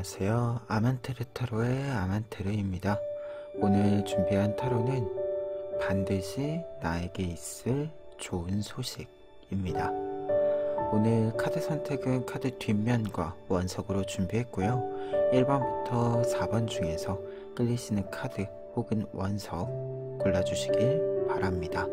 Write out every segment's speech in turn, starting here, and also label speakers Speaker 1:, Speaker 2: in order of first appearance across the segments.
Speaker 1: 안녕하세요. 아만테르 타로의 아만테르입니다. 오늘 준비한 타로는 반드시 나에게 있을 좋은 소식입니다. 오늘 카드 선택은 카드 뒷면과 원석으로 준비했고요. 1번부터 4번 중에서 끌리시는 카드 혹은 원석 골라주시길 바랍니다.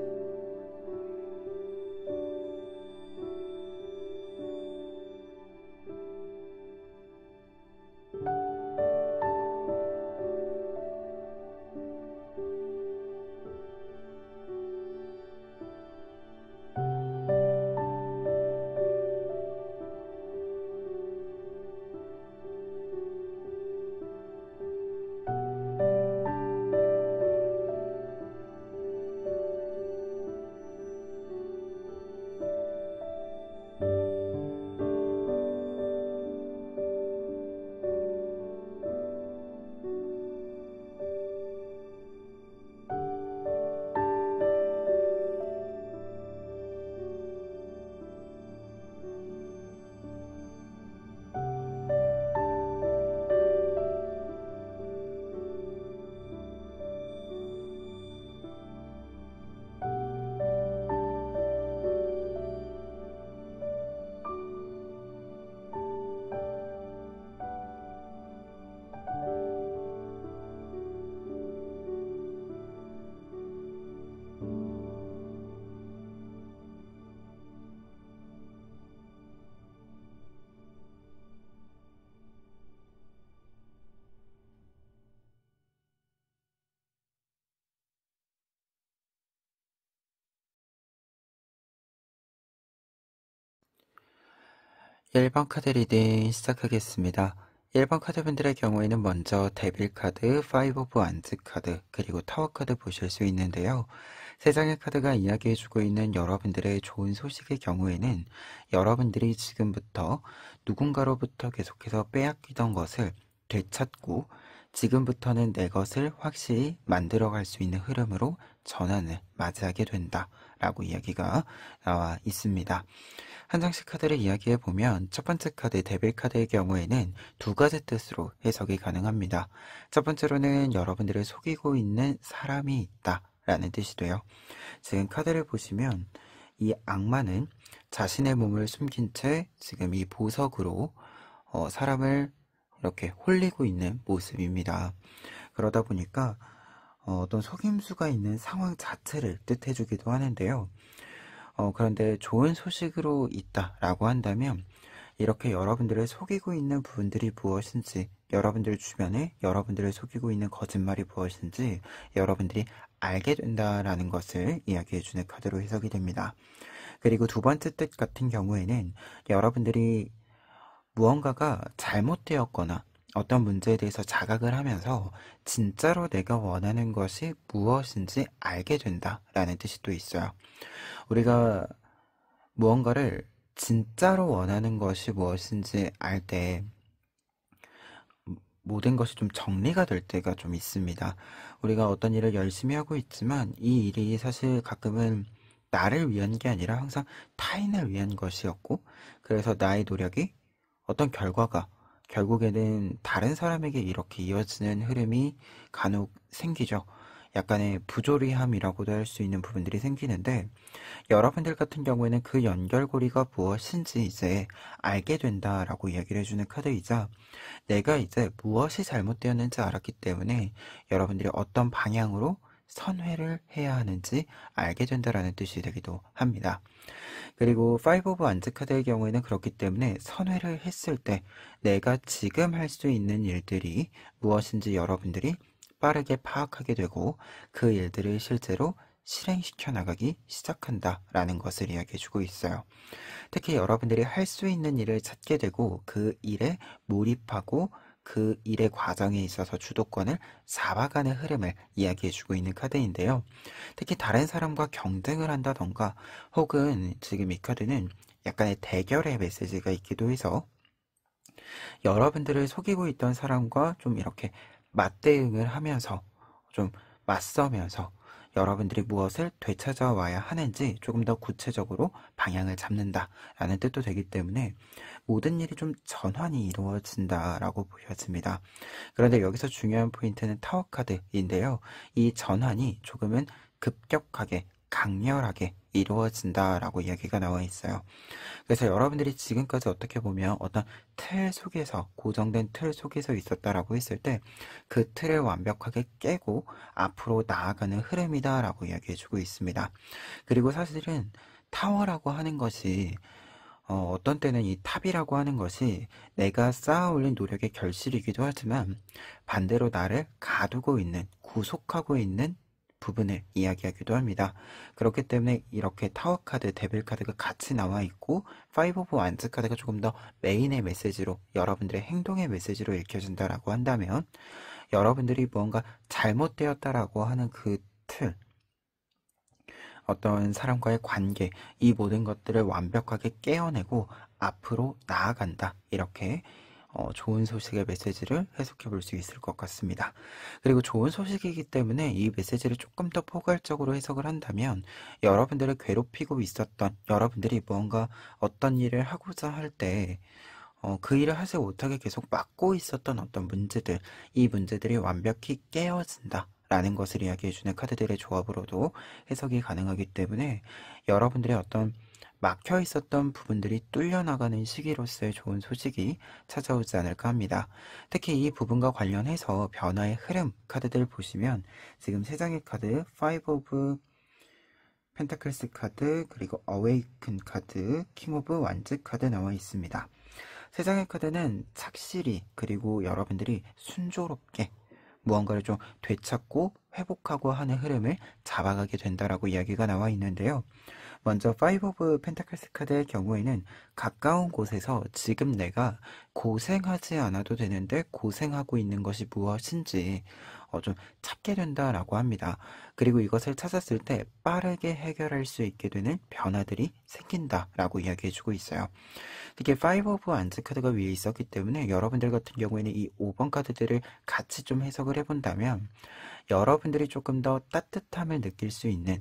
Speaker 1: 일 번 카드 리딩 시작하겠습니다. 1번 카드분들의 경우에는 먼저 데빌 카드, 파이브 오브 완즈 카드, 그리고 타워 카드 보실 수 있는데요. 세 장의 카드가 이야기해주고 있는 여러분들의 좋은 소식의 경우에는 여러분들이 지금부터 누군가로부터 계속해서 빼앗기던 것을 되찾고 지금부터는 내 것을 확실히 만들어갈 수 있는 흐름으로 전환을 맞이하게 된다 라고 이야기가 나와 있습니다. 한 장씩 카드를 이야기해 보면 첫 번째 카드 데빌 카드의 경우에는 두 가지 뜻으로 해석이 가능합니다. 첫 번째로는 여러분들을 속이고 있는 사람이 있다 라는 뜻이 돼요. 지금 카드를 보시면 이 악마는 자신의 몸을 숨긴 채 지금 이 보석으로 사람을 이렇게 홀리고 있는 모습입니다. 그러다 보니까 어떤 속임수가 있는 상황 자체를 뜻해주기도 하는데요. 그런데 좋은 소식으로 있다라고 한다면 이렇게 여러분들을 속이고 있는 부분들이 무엇인지, 여러분들 주변에 여러분들을 속이고 있는 거짓말이 무엇인지 여러분들이 알게 된다라는 것을 이야기해주는 카드로 해석이 됩니다. 그리고 두 번째 뜻 같은 경우에는 여러분들이 무언가가 잘못되었거나 어떤 문제에 대해서 자각을 하면서 진짜로 내가 원하는 것이 무엇인지 알게 된다라는 뜻이 또 있어요. 우리가 무언가를 진짜로 원하는 것이 무엇인지 알 때 모든 것이 좀 정리가 될 때가 좀 있습니다. 우리가 어떤 일을 열심히 하고 있지만 이 일이 사실 가끔은 나를 위한 게 아니라 항상 타인을 위한 것이었고, 그래서 나의 노력이 어떤 결과가 결국에는 다른 사람에게 이렇게 이어지는 흐름이 간혹 생기죠. 약간의 부조리함이라고도 할 수 있는 부분들이 생기는데, 여러분들 같은 경우에는 그 연결고리가 무엇인지 이제 알게 된다라고 이야기를 해주는 카드이자, 내가 이제 무엇이 잘못되었는지 알았기 때문에 여러분들이 어떤 방향으로 선회를 해야 하는지 알게 된다라는 뜻이 되기도 합니다. 그리고 파이브 오브 완즈 카드의 경우에는 그렇기 때문에 선회를 했을 때 내가 지금 할 수 있는 일들이 무엇인지 여러분들이 빠르게 파악하게 되고 그 일들을 실제로 실행시켜 나가기 시작한다라는 것을 이야기해주고 있어요. 특히 여러분들이 할 수 있는 일을 찾게 되고 그 일에 몰입하고 그 일의 과정에 있어서 주도권을 잡아가는 흐름을 이야기해주고 있는 카드인데요. 특히 다른 사람과 경쟁을 한다던가 혹은 지금 이 카드는 약간의 대결의 메시지가 있기도 해서 여러분들을 속이고 있던 사람과 좀 이렇게 맞대응을 하면서 좀 맞서면서 여러분들이 무엇을 되찾아와야 하는지 조금 더 구체적으로 방향을 잡는다라는 뜻도 되기 때문에 모든 일이 좀 전환이 이루어진다라고 보여집니다. 그런데 여기서 중요한 포인트는 타워 카드인데요. 이 전환이 조금은 급격하게 강렬하게 이루어진다라고 이야기가 나와 있어요. 그래서 여러분들이 지금까지 어떻게 보면 어떤 틀 속에서, 고정된 틀 속에서 있었다라고 했을 때 그 틀을 완벽하게 깨고 앞으로 나아가는 흐름이다라고 이야기해주고 있습니다. 그리고 사실은 타워라고 하는 것이 어떤 때는 이 탑이라고 하는 것이 내가 쌓아 올린 노력의 결실이기도 하지만 반대로 나를 가두고 있는, 구속하고 있는 부분을 이야기하기도 합니다. 그렇기 때문에 이렇게 타워 카드, 데빌 카드가 같이 나와 있고 파이브 오브 완즈 카드가 조금 더 메인의 메시지로, 여러분들의 행동의 메시지로 읽혀진다라고 한다면 여러분들이 무언가 잘못되었다라고 하는 그 틀, 어떤 사람과의 관계, 이 모든 것들을 완벽하게 깨어내고 앞으로 나아간다. 이렇게 좋은 소식의 메시지를 해석해 볼 수 있을 것 같습니다. 그리고 좋은 소식이기 때문에 이 메시지를 조금 더 포괄적으로 해석을 한다면 여러분들을 괴롭히고 있었던, 여러분들이 무언가 어떤 일을 하고자 할 때 그 일을 하지 못하게 계속 막고 있었던 어떤 문제들, 이 문제들이 완벽히 깨어진다. 라는 것을 이야기해주는 카드들의 조합으로도 해석이 가능하기 때문에 여러분들의 어떤 막혀 있었던 부분들이 뚫려나가는 시기로서의 좋은 소식이 찾아오지 않을까 합니다. 특히 이 부분과 관련해서 변화의 흐름 카드들 보시면 지금 세 장의 카드, 파이브 오브 펜타클스 카드, 그리고 어웨이큰 카드, 킹 오브 완즈 카드 나와 있습니다. 세 장의 카드는 착실히, 그리고 여러분들이 순조롭게 무언가를 좀 되찾고 회복하고 하는 흐름을 잡아가게 된다라고 이야기가 나와 있는데요. 먼저 파이브 오브 펜타클스 카드의 경우에는 가까운 곳에서 지금 내가 고생하지 않아도 되는데 고생하고 있는 것이 무엇인지 좀 찾게 된다라고 합니다. 그리고 이것을 찾았을 때 빠르게 해결할 수 있게 되는 변화들이 생긴다라고 이야기해주고 있어요. 특히 파이브 오브 완즈 카드가 위에 있었기 때문에 여러분들 같은 경우에는 이 5번 카드들을 같이 좀 해석을 해본다면 여러분들이 조금 더 따뜻함을 느낄 수 있는,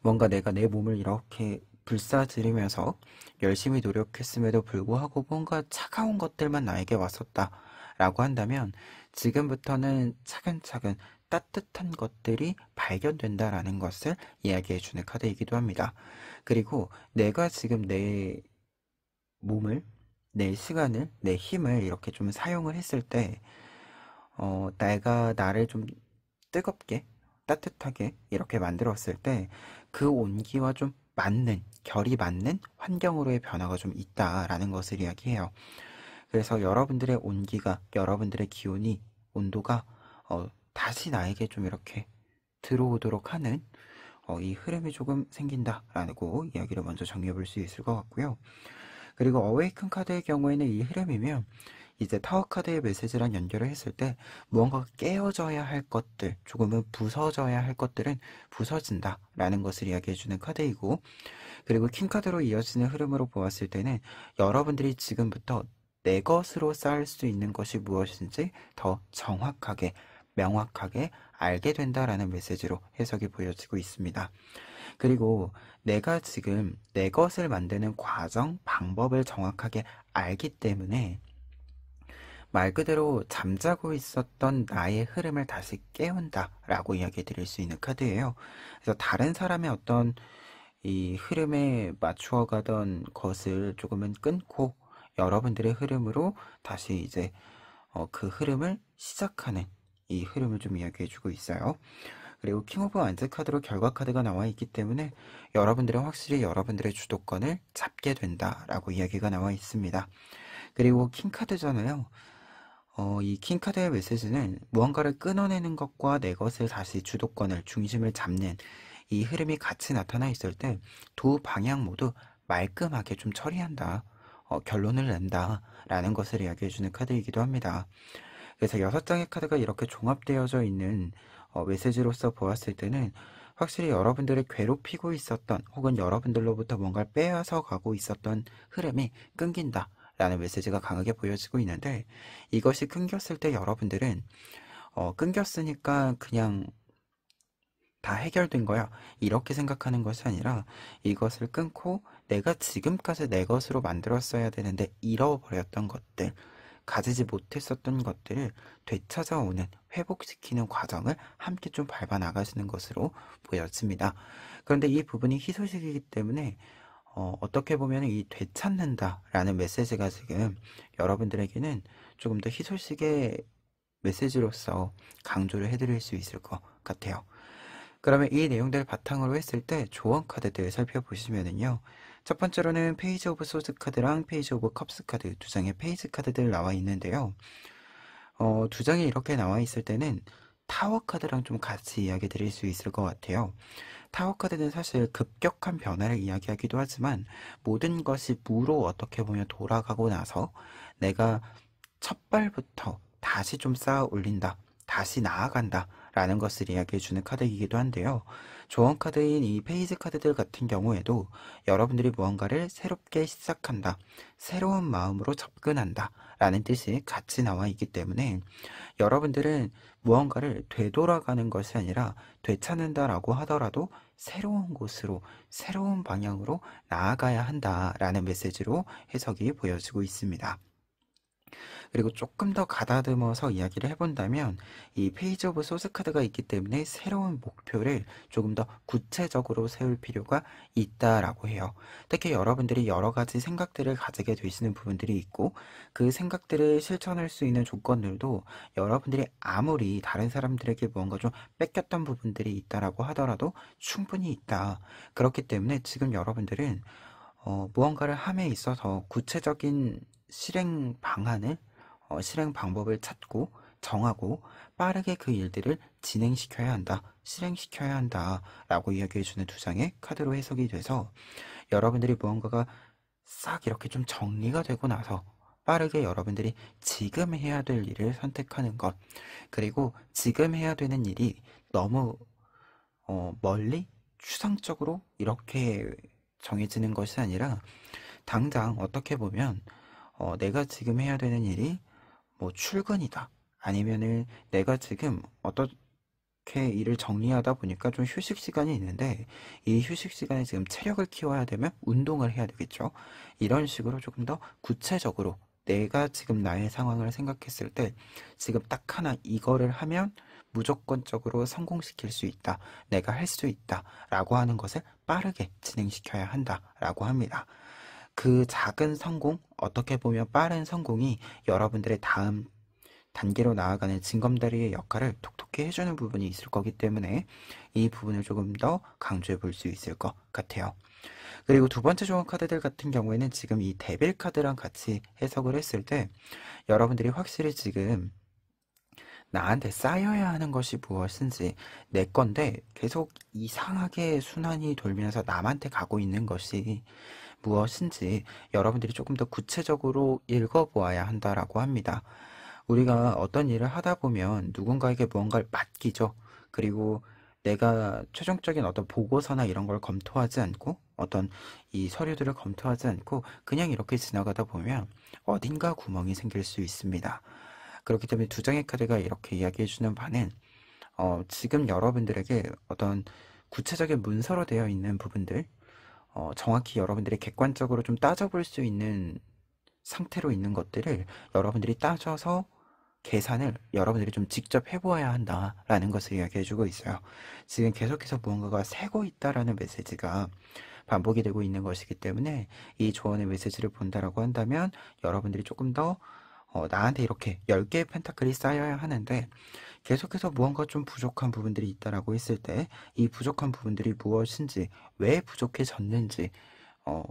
Speaker 1: 뭔가 내가 내 몸을 이렇게 불사지르면서 열심히 노력했음에도 불구하고 뭔가 차가운 것들만 나에게 왔었다 라고 한다면 지금부터는 차근차근 따뜻한 것들이 발견된다라는 것을 이야기해주는 카드이기도 합니다. 그리고 내가 지금 내 몸을, 내 시간을, 내 힘을 이렇게 좀 사용을 했을 때 내가 나를 좀 뜨겁게, 따뜻하게 이렇게 만들었을 때 그 온기와 좀 맞는, 결이 맞는 환경으로의 변화가 좀 있다라는 것을 이야기해요. 그래서 여러분들의 온기가, 여러분들의 기온이, 온도가 다시 나에게 좀 이렇게 들어오도록 하는 이 흐름이 조금 생긴다라고 이야기를 먼저 정리해 볼 수 있을 것 같고요. 그리고 어웨이큰 카드의 경우에는 이 흐름이면 이제 타워 카드의 메시지랑 연결을 했을 때 무언가가 깨어져야 할 것들, 조금은 부서져야 할 것들은 부서진다라는 것을 이야기해주는 카드이고, 그리고 킹 카드로 이어지는 흐름으로 보았을 때는 여러분들이 지금부터 내 것으로 쌓을 수 있는 것이 무엇인지 더 정확하게, 명확하게 알게 된다라는 메시지로 해석이 보여지고 있습니다. 그리고 내가 지금 내 것을 만드는 과정, 방법을 정확하게 알기 때문에 말 그대로 잠자고 있었던 나의 흐름을 다시 깨운다라고 이야기 드릴 수 있는 카드예요. 그래서 다른 사람의 어떤 이 흐름에 맞추어 가던 것을 조금은 끊고 여러분들의 흐름으로 다시 이제 그 흐름을 시작하는, 이 흐름을 좀 이야기해주고 있어요. 그리고 킹 오브 완즈 카드로 결과 카드가 나와 있기 때문에 여러분들은 확실히 여러분들의 주도권을 잡게 된다라고 이야기가 나와 있습니다. 그리고 킹 카드잖아요. 이 킹 카드의 메시지는 무언가를 끊어내는 것과 내 것을 다시 주도권을, 중심을 잡는 이 흐름이 같이 나타나 있을 때 두 방향 모두 말끔하게 좀 처리한다, 결론을 낸다 라는 것을 이야기해주는 카드이기도 합니다. 그래서 6장의 카드가 이렇게 종합되어져 있는 메시지로서 보았을 때는 확실히 여러분들을 괴롭히고 있었던, 혹은 여러분들로부터 뭔가를 빼앗아 가고 있었던 흐름이 끊긴다 라는 메시지가 강하게 보여지고 있는데, 이것이 끊겼을 때 여러분들은 끊겼으니까 그냥 다 해결된 거야. 이렇게 생각하는 것이 아니라 이것을 끊고 내가 지금까지 내 것으로 만들었어야 되는데 잃어버렸던 것들, 가지지 못했었던 것들을 되찾아오는, 회복시키는 과정을 함께 좀 밟아 나가시는 것으로 보여집니다. 그런데 이 부분이 희소식이기 때문에 어떻게 보면 이 되찾는다라는 메시지가 지금 여러분들에게는 조금 더 희소식의 메시지로서 강조를 해드릴 수 있을 것 같아요. 그러면 이 내용들을 바탕으로 했을 때 조언 카드들 살펴보시면은요. 첫 번째로는 페이지 오브 소드 카드랑 페이지 오브 컵스 카드 두 장의 페이지 카드들 나와 있는데요. 두 장이 이렇게 나와 있을 때는 타워 카드랑 좀 같이 이야기 드릴 수 있을 것 같아요. 타워 카드는 사실 급격한 변화를 이야기하기도 하지만 모든 것이 무로 어떻게 보면 돌아가고 나서 내가 첫 발부터 다시 좀 쌓아 올린다. 다시 나아간다. 라는 것을 이야기해주는 카드이기도 한데요. 조언 카드인 이 페이지 카드들 같은 경우에도 여러분들이 무언가를 새롭게 시작한다. 새로운 마음으로 접근한다. 라는 뜻이 같이 나와 있기 때문에 여러분들은 무언가를 되돌아가는 것이 아니라 되찾는다라고 하더라도 새로운 곳으로, 새로운 방향으로 나아가야 한다라는 메시지로 해석이 보여지고 있습니다. 그리고 조금 더 가다듬어서 이야기를 해본다면 이 페이지 오브 소스 카드가 있기 때문에 새로운 목표를 조금 더 구체적으로 세울 필요가 있다라고 해요. 특히 여러분들이 여러 가지 생각들을 가지게 되시는 부분들이 있고 그 생각들을 실천할 수 있는 조건들도 여러분들이 아무리 다른 사람들에게 무언가 좀 뺏겼던 부분들이 있다라고 하더라도 충분히 있다. 그렇기 때문에 지금 여러분들은 무언가를 함에 있어서 구체적인 실행 방안을 실행 방법을 찾고 정하고 빠르게 그 일들을 진행시켜야 한다, 실행시켜야 한다 라고 이야기해주는 두 장의 카드로 해석이 돼서 여러분들이 무언가가 싹 이렇게 좀 정리가 되고 나서 빠르게 여러분들이 지금 해야 될 일을 선택하는 것, 그리고 지금 해야 되는 일이 너무 멀리 추상적으로 이렇게 정해지는 것이 아니라 당장 어떻게 보면 내가 지금 해야 되는 일이 뭐 출근이다. 아니면은 내가 지금 어떻게 일을 정리하다 보니까 좀 휴식 시간이 있는데 이 휴식 시간에 지금 체력을 키워야 되면 운동을 해야 되겠죠. 이런 식으로 조금 더 구체적으로 내가 지금 나의 상황을 생각했을 때 지금 딱 하나 이거를 하면 무조건적으로 성공시킬 수 있다. 내가 할 수 있다. 라고 하는 것을 빠르게 진행시켜야 한다. 라고 합니다. 그 작은 성공, 어떻게 보면 빠른 성공이 여러분들의 다음 단계로 나아가는 징검다리의 역할을 톡톡히 해주는 부분이 있을 거기 때문에 이 부분을 조금 더 강조해 볼 수 있을 것 같아요. 그리고 두 번째 조언 카드들 같은 경우에는 지금 이 데빌 카드랑 같이 해석을 했을 때 여러분들이 확실히 지금 나한테 쌓여야 하는 것이 무엇인지 내 건데 계속 이상하게 순환이 돌면서 남한테 가고 있는 것이 무엇인지 여러분들이 조금 더 구체적으로 읽어보아야 한다라고 합니다. 우리가 어떤 일을 하다 보면 누군가에게 무언가를 맡기죠. 그리고 내가 최종적인 어떤 보고서나 이런 걸 검토하지 않고 어떤 이 서류들을 검토하지 않고 그냥 이렇게 지나가다 보면 어딘가 구멍이 생길 수 있습니다. 그렇기 때문에 두 장의 카드가 이렇게 이야기해주는 바는 지금 여러분들에게 어떤 구체적인 문서로 되어 있는 부분들 정확히 여러분들이 객관적으로 좀 따져볼 수 있는 상태로 있는 것들을 여러분들이 따져서 계산을 여러분들이 좀 직접 해보아야 한다라는 것을 이야기해주고 있어요. 지금 계속해서 무언가가 새고 있다라는 메시지가 반복이 되고 있는 것이기 때문에 이 조언의 메시지를 본다라고 한다면 여러분들이 조금 더 나한테 이렇게 10개의 펜타클이 쌓여야 하는데 계속해서 무언가 좀 부족한 부분들이 있다라고 했을 때 이 부족한 부분들이 무엇인지, 왜 부족해졌는지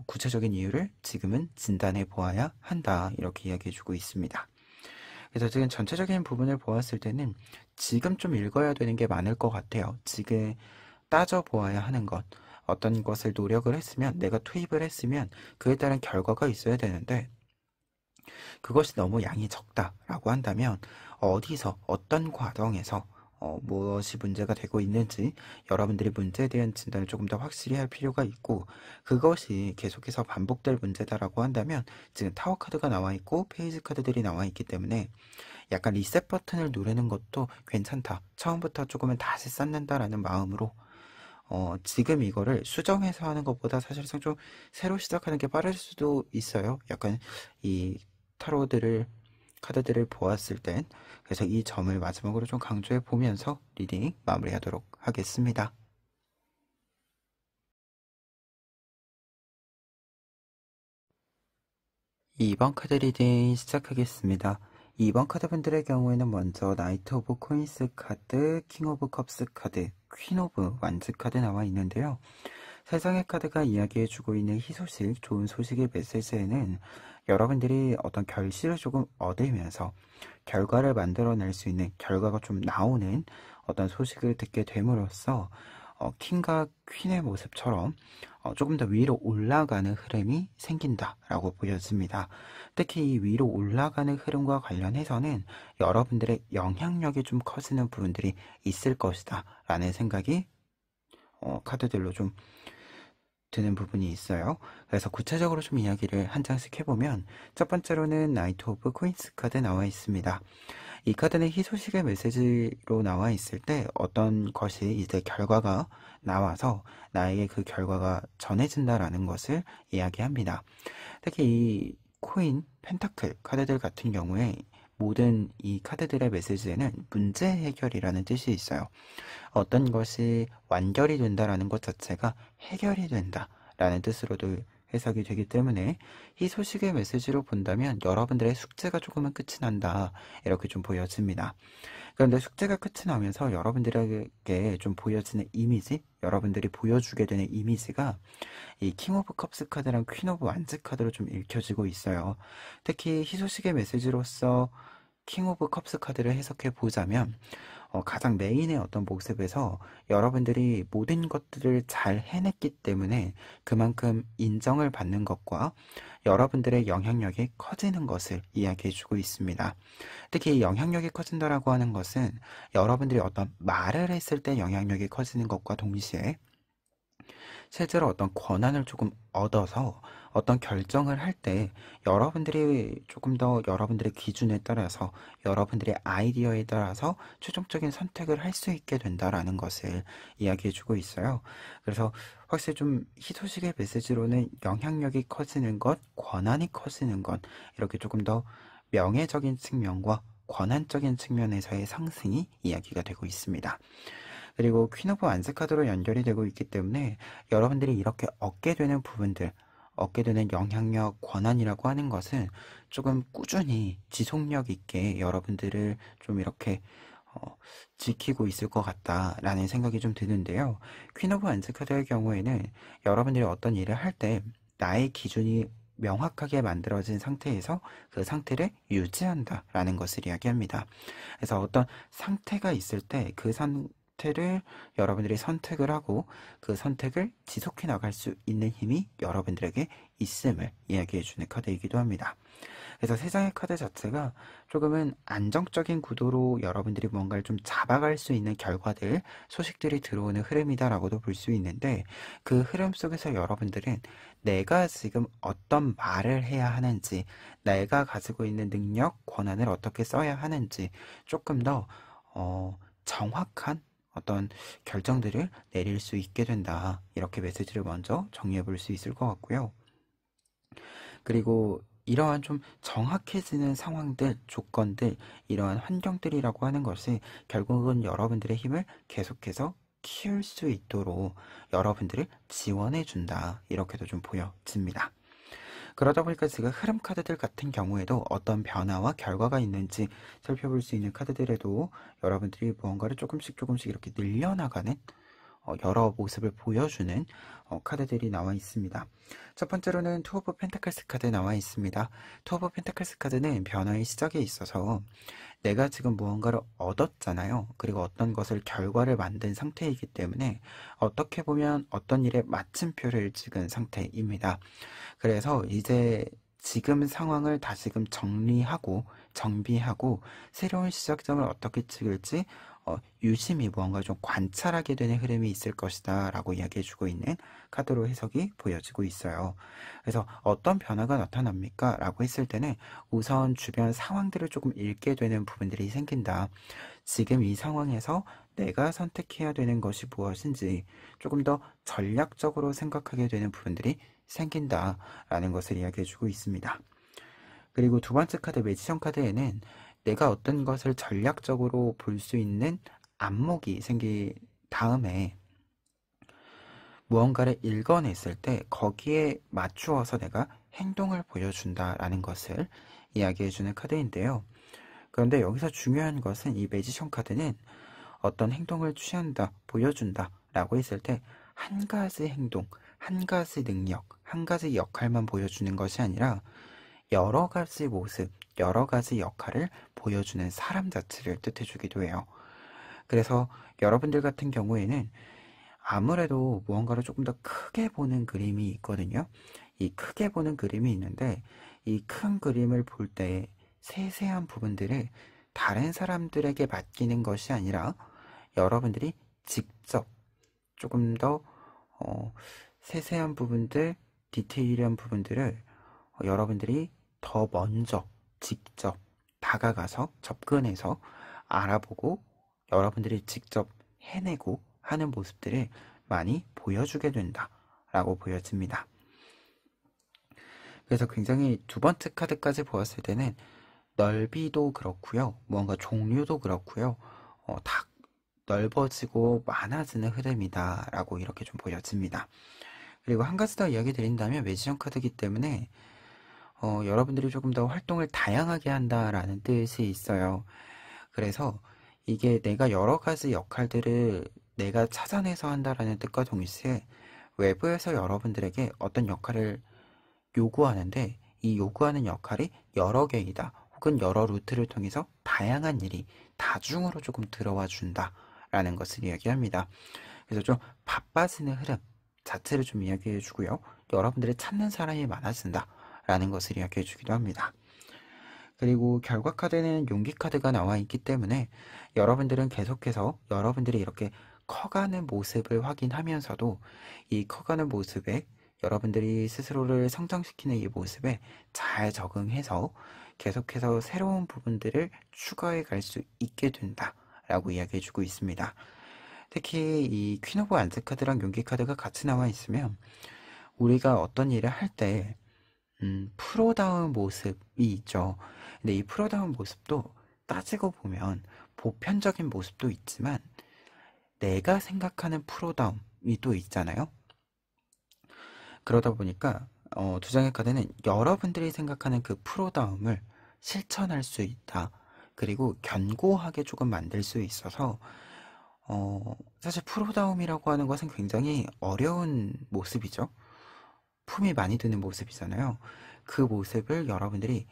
Speaker 1: 구체적인 이유를 지금은 진단해 보아야 한다. 이렇게 이야기해 주고 있습니다. 그래서 지금 전체적인 부분을 보았을 때는 지금 좀 읽어야 되는 게 많을 것 같아요. 지금 따져 보아야 하는 것. 어떤 것을 노력을 했으면, 내가 투입을 했으면 그에 따른 결과가 있어야 되는데 그것이 너무 양이 적다라고 한다면 어디서 어떤 과정에서 무엇이 문제가 되고 있는지 여러분들이 문제에 대한 진단을 조금 더 확실히 할 필요가 있고 그것이 계속해서 반복될 문제다라고 한다면 지금 타워 카드가 나와 있고 페이지 카드들이 나와 있기 때문에 약간 리셋 버튼을 누르는 것도 괜찮다. 처음부터 조금은 다시 쌓는다라는 마음으로 지금 이거를 수정해서 하는 것보다 사실상 좀 새로 시작하는 게 빠를 수도 있어요. 약간 이 타로들을 카드들을 보았을 땐. 그래서 이 점을 마지막으로 좀 강조해 보면서 리딩 마무리하도록 하겠습니다. 2번 카드 리딩 시작하겠습니다. 2번 카드분들의 경우에는 먼저 나이트 오브 코인스 카드, 킹 오브 컵스 카드, 퀸 오브 완즈 카드 나와 있는데요. 세 장의 카드가 이야기해주고 있는 희소식, 좋은 소식의 메시지에는 여러분들이 어떤 결실을 조금 얻으면서 결과를 만들어낼 수 있는, 결과가 좀 나오는 어떤 소식을 듣게 됨으로써 킹과 퀸의 모습처럼 조금 더 위로 올라가는 흐름이 생긴다라고 보여집니다. 특히 이 위로 올라가는 흐름과 관련해서는 여러분들의 영향력이 좀 커지는 부분들이 있을 것이다 라는 생각이 카드들로 좀 드는 부분이 있어요. 그래서 구체적으로 좀 이야기를 한 장씩 해보면, 첫 번째로는 나이트 오브 코인스 카드 나와 있습니다. 이 카드는 희소식의 메시지로 나와 있을 때 어떤 것이 이제 결과가 나와서 나에게 그 결과가 전해진다라는 것을 이야기합니다. 특히 이 코인, 펜타클 카드들 같은 경우에 모든 이 카드들의 메시지에는 문제 해결이라는 뜻이 있어요. 어떤 것이 완결이 된다라는 것 자체가 해결이 된다라는 뜻으로도 해석이 되기 때문에 이 소식의 메시지로 본다면 여러분들의 숙제가 조금은 끝이 난다 이렇게 좀 보여집니다. 그런데 숙제가 끝이 나면서 여러분들에게 좀 보여지는 이미지, 여러분들이 보여주게 되는 이미지가 이 킹 오브 컵스 카드랑 퀸 오브 완즈 카드로 좀 읽혀지고 있어요. 특히 희소식의 메시지로서 킹 오브 컵스 카드를 해석해 보자면 가장 메인의 어떤 모습에서 여러분들이 모든 것들을 잘 해냈기 때문에 그만큼 인정을 받는 것과 여러분들의 영향력이 커지는 것을 이야기해주고 있습니다. 특히 이 영향력이 커진다라고 하는 것은 여러분들이 어떤 말을 했을 때 영향력이 커지는 것과 동시에 실제로 어떤 권한을 조금 얻어서 어떤 결정을 할 때 여러분들이 조금 더 여러분들의 기준에 따라서 여러분들의 아이디어에 따라서 최종적인 선택을 할 수 있게 된다라는 것을 이야기해 주고 있어요. 그래서 확실히 좀 희소식의 메시지로는 영향력이 커지는 것, 권한이 커지는 것, 이렇게 조금 더 명예적인 측면과 권한적인 측면에서의 상승이 이야기가 되고 있습니다. 그리고 퀸 오브 완스 카드로 연결이 되고 있기 때문에 여러분들이 이렇게 얻게 되는 부분들, 얻게 되는 영향력, 권한이라고 하는 것은 조금 꾸준히 지속력 있게 여러분들을 좀 이렇게 지키고 있을 것 같다라는 생각이 좀 드는데요. 퀸 오브 완스 카드의 경우에는 여러분들이 어떤 일을 할 때 나의 기준이 명확하게 만들어진 상태에서 그 상태를 유지한다라는 것을 이야기합니다. 그래서 어떤 상태가 있을 때 그 상태를 여러분들이 선택을 하고 그 선택을 지속해 나갈 수 있는 힘이 여러분들에게 있음을 이야기해주는 카드이기도 합니다. 그래서 세 장의 카드 자체가 조금은 안정적인 구도로 여러분들이 뭔가를 좀 잡아갈 수 있는 결과들, 소식들이 들어오는 흐름이다라고도 볼 수 있는데, 그 흐름 속에서 여러분들은 내가 지금 어떤 말을 해야 하는지, 내가 가지고 있는 능력, 권한을 어떻게 써야 하는지 조금 더 정확한 어떤 결정들을 내릴 수 있게 된다. 이렇게 메시지를 먼저 정리해 볼 수 있을 것 같고요. 그리고 이러한 좀 정확해지는 상황들, 조건들, 이러한 환경들이라고 하는 것이 결국은 여러분들의 힘을 계속해서 키울 수 있도록 여러분들을 지원해 준다. 이렇게도 좀 보여집니다. 그러다 보니까 제가 흐름 카드들 같은 경우에도 어떤 변화와 결과가 있는지 살펴볼 수 있는 카드들에도 여러분들이 무언가를 조금씩 이렇게 늘려나가는 여러 모습을 보여주는 카드들이 나와 있습니다. 첫 번째로는 투 오브 펜타클스 카드 나와 있습니다. 투 오브 펜타클스 카드는 변화의 시작에 있어서 내가 지금 무언가를 얻었잖아요. 그리고 어떤 것을 결과를 만든 상태이기 때문에 어떻게 보면 어떤 일에 마침표를 찍은 상태입니다. 그래서 이제 지금 상황을 다시금 정리하고 정비하고 새로운 시작점을 어떻게 찍을지 유심히 무언가 좀 관찰하게 되는 흐름이 있을 것이다 라고 이야기해주고 있는 카드로 해석이 보여지고 있어요. 그래서 어떤 변화가 나타납니까? 라고 했을 때는 우선 주변 상황들을 조금 읽게 되는 부분들이 생긴다. 지금 이 상황에서 내가 선택해야 되는 것이 무엇인지 조금 더 전략적으로 생각하게 되는 부분들이 생긴다라는 것을 이야기해주고 있습니다. 그리고 두 번째 카드 매지션 카드에는 내가 어떤 것을 전략적으로 볼 수 있는 안목이 생긴 다음에 무언가를 읽어냈을 때 거기에 맞추어서 내가 행동을 보여준다라는 것을 이야기해주는 카드인데요. 그런데 여기서 중요한 것은 이 매지션 카드는 어떤 행동을 취한다, 보여준다 라고 했을 때 한 가지 행동, 한 가지 능력, 한 가지 역할만 보여주는 것이 아니라 여러 가지 모습, 여러 가지 역할을 보여주는 사람 자체를 뜻해주기도 해요. 그래서 여러분들 같은 경우에는 아무래도 무언가를 조금 더 크게 보는 그림이 있거든요. 이 크게 보는 그림이 있는데 이 큰 그림을 볼 때 세세한 부분들을 다른 사람들에게 맡기는 것이 아니라 여러분들이 직접 조금 더 세세한 부분들, 디테일한 부분들을 여러분들이 더 먼저 직접 다가가서 접근해서 알아보고 여러분들이 직접 해내고 하는 모습들을 많이 보여주게 된다라고 보여집니다. 그래서 굉장히 두 번째 카드까지 보았을 때는 넓이도 그렇고요. 무언가 종류도 그렇고요. 다 넓어지고 많아지는 흐름이다라고 이렇게 좀 보여집니다. 그리고 한 가지 더 이야기 드린다면 매지션 카드이기 때문에 여러분들이 조금 더 활동을 다양하게 한다라는 뜻이 있어요. 그래서 이게 내가 여러 가지 역할들을 내가 찾아내서 한다라는 뜻과 동시에 외부에서 여러분들에게 어떤 역할을 요구하는데 이 요구하는 역할이 여러 개이다. 혹은 여러 루트를 통해서 다양한 일이 다중으로 조금 들어와 준다라는 것을 이야기합니다. 그래서 좀 바빠지는 흐름 자체를 좀 이야기해 주고요. 여러분들이 찾는 사람이 많아진다라는 것을 이야기해 주기도 합니다. 그리고 결과 카드는 용기 카드가 나와 있기 때문에 여러분들은 계속해서 여러분들이 이렇게 커가는 모습을 확인하면서도 이 커가는 모습에 여러분들이 스스로를 성장시키는 이 모습에 잘 적응해서 계속해서 새로운 부분들을 추가해 갈 수 있게 된다라고 이야기해 주고 있습니다. 특히 이 퀸 오브 안즈 카드랑 용기 카드가 같이 나와 있으면 우리가 어떤 일을 할 때 프로다운 모습이 있죠. 근데 이 프로다운 모습도 따지고 보면 보편적인 모습도 있지만 내가 생각하는 프로다움이 또 있잖아요. 그러다 보니까 두 장의 카드는 여러분들이 생각하는 그 프로다움을 실천할 수 있다. 그리고 견고하게 조금 만들 수 있어서 사실 프로다움이라고 하는 것은 굉장히 어려운 모습이죠. 품이 많이 드는 모습이잖아요. 그 모습을 여러분들이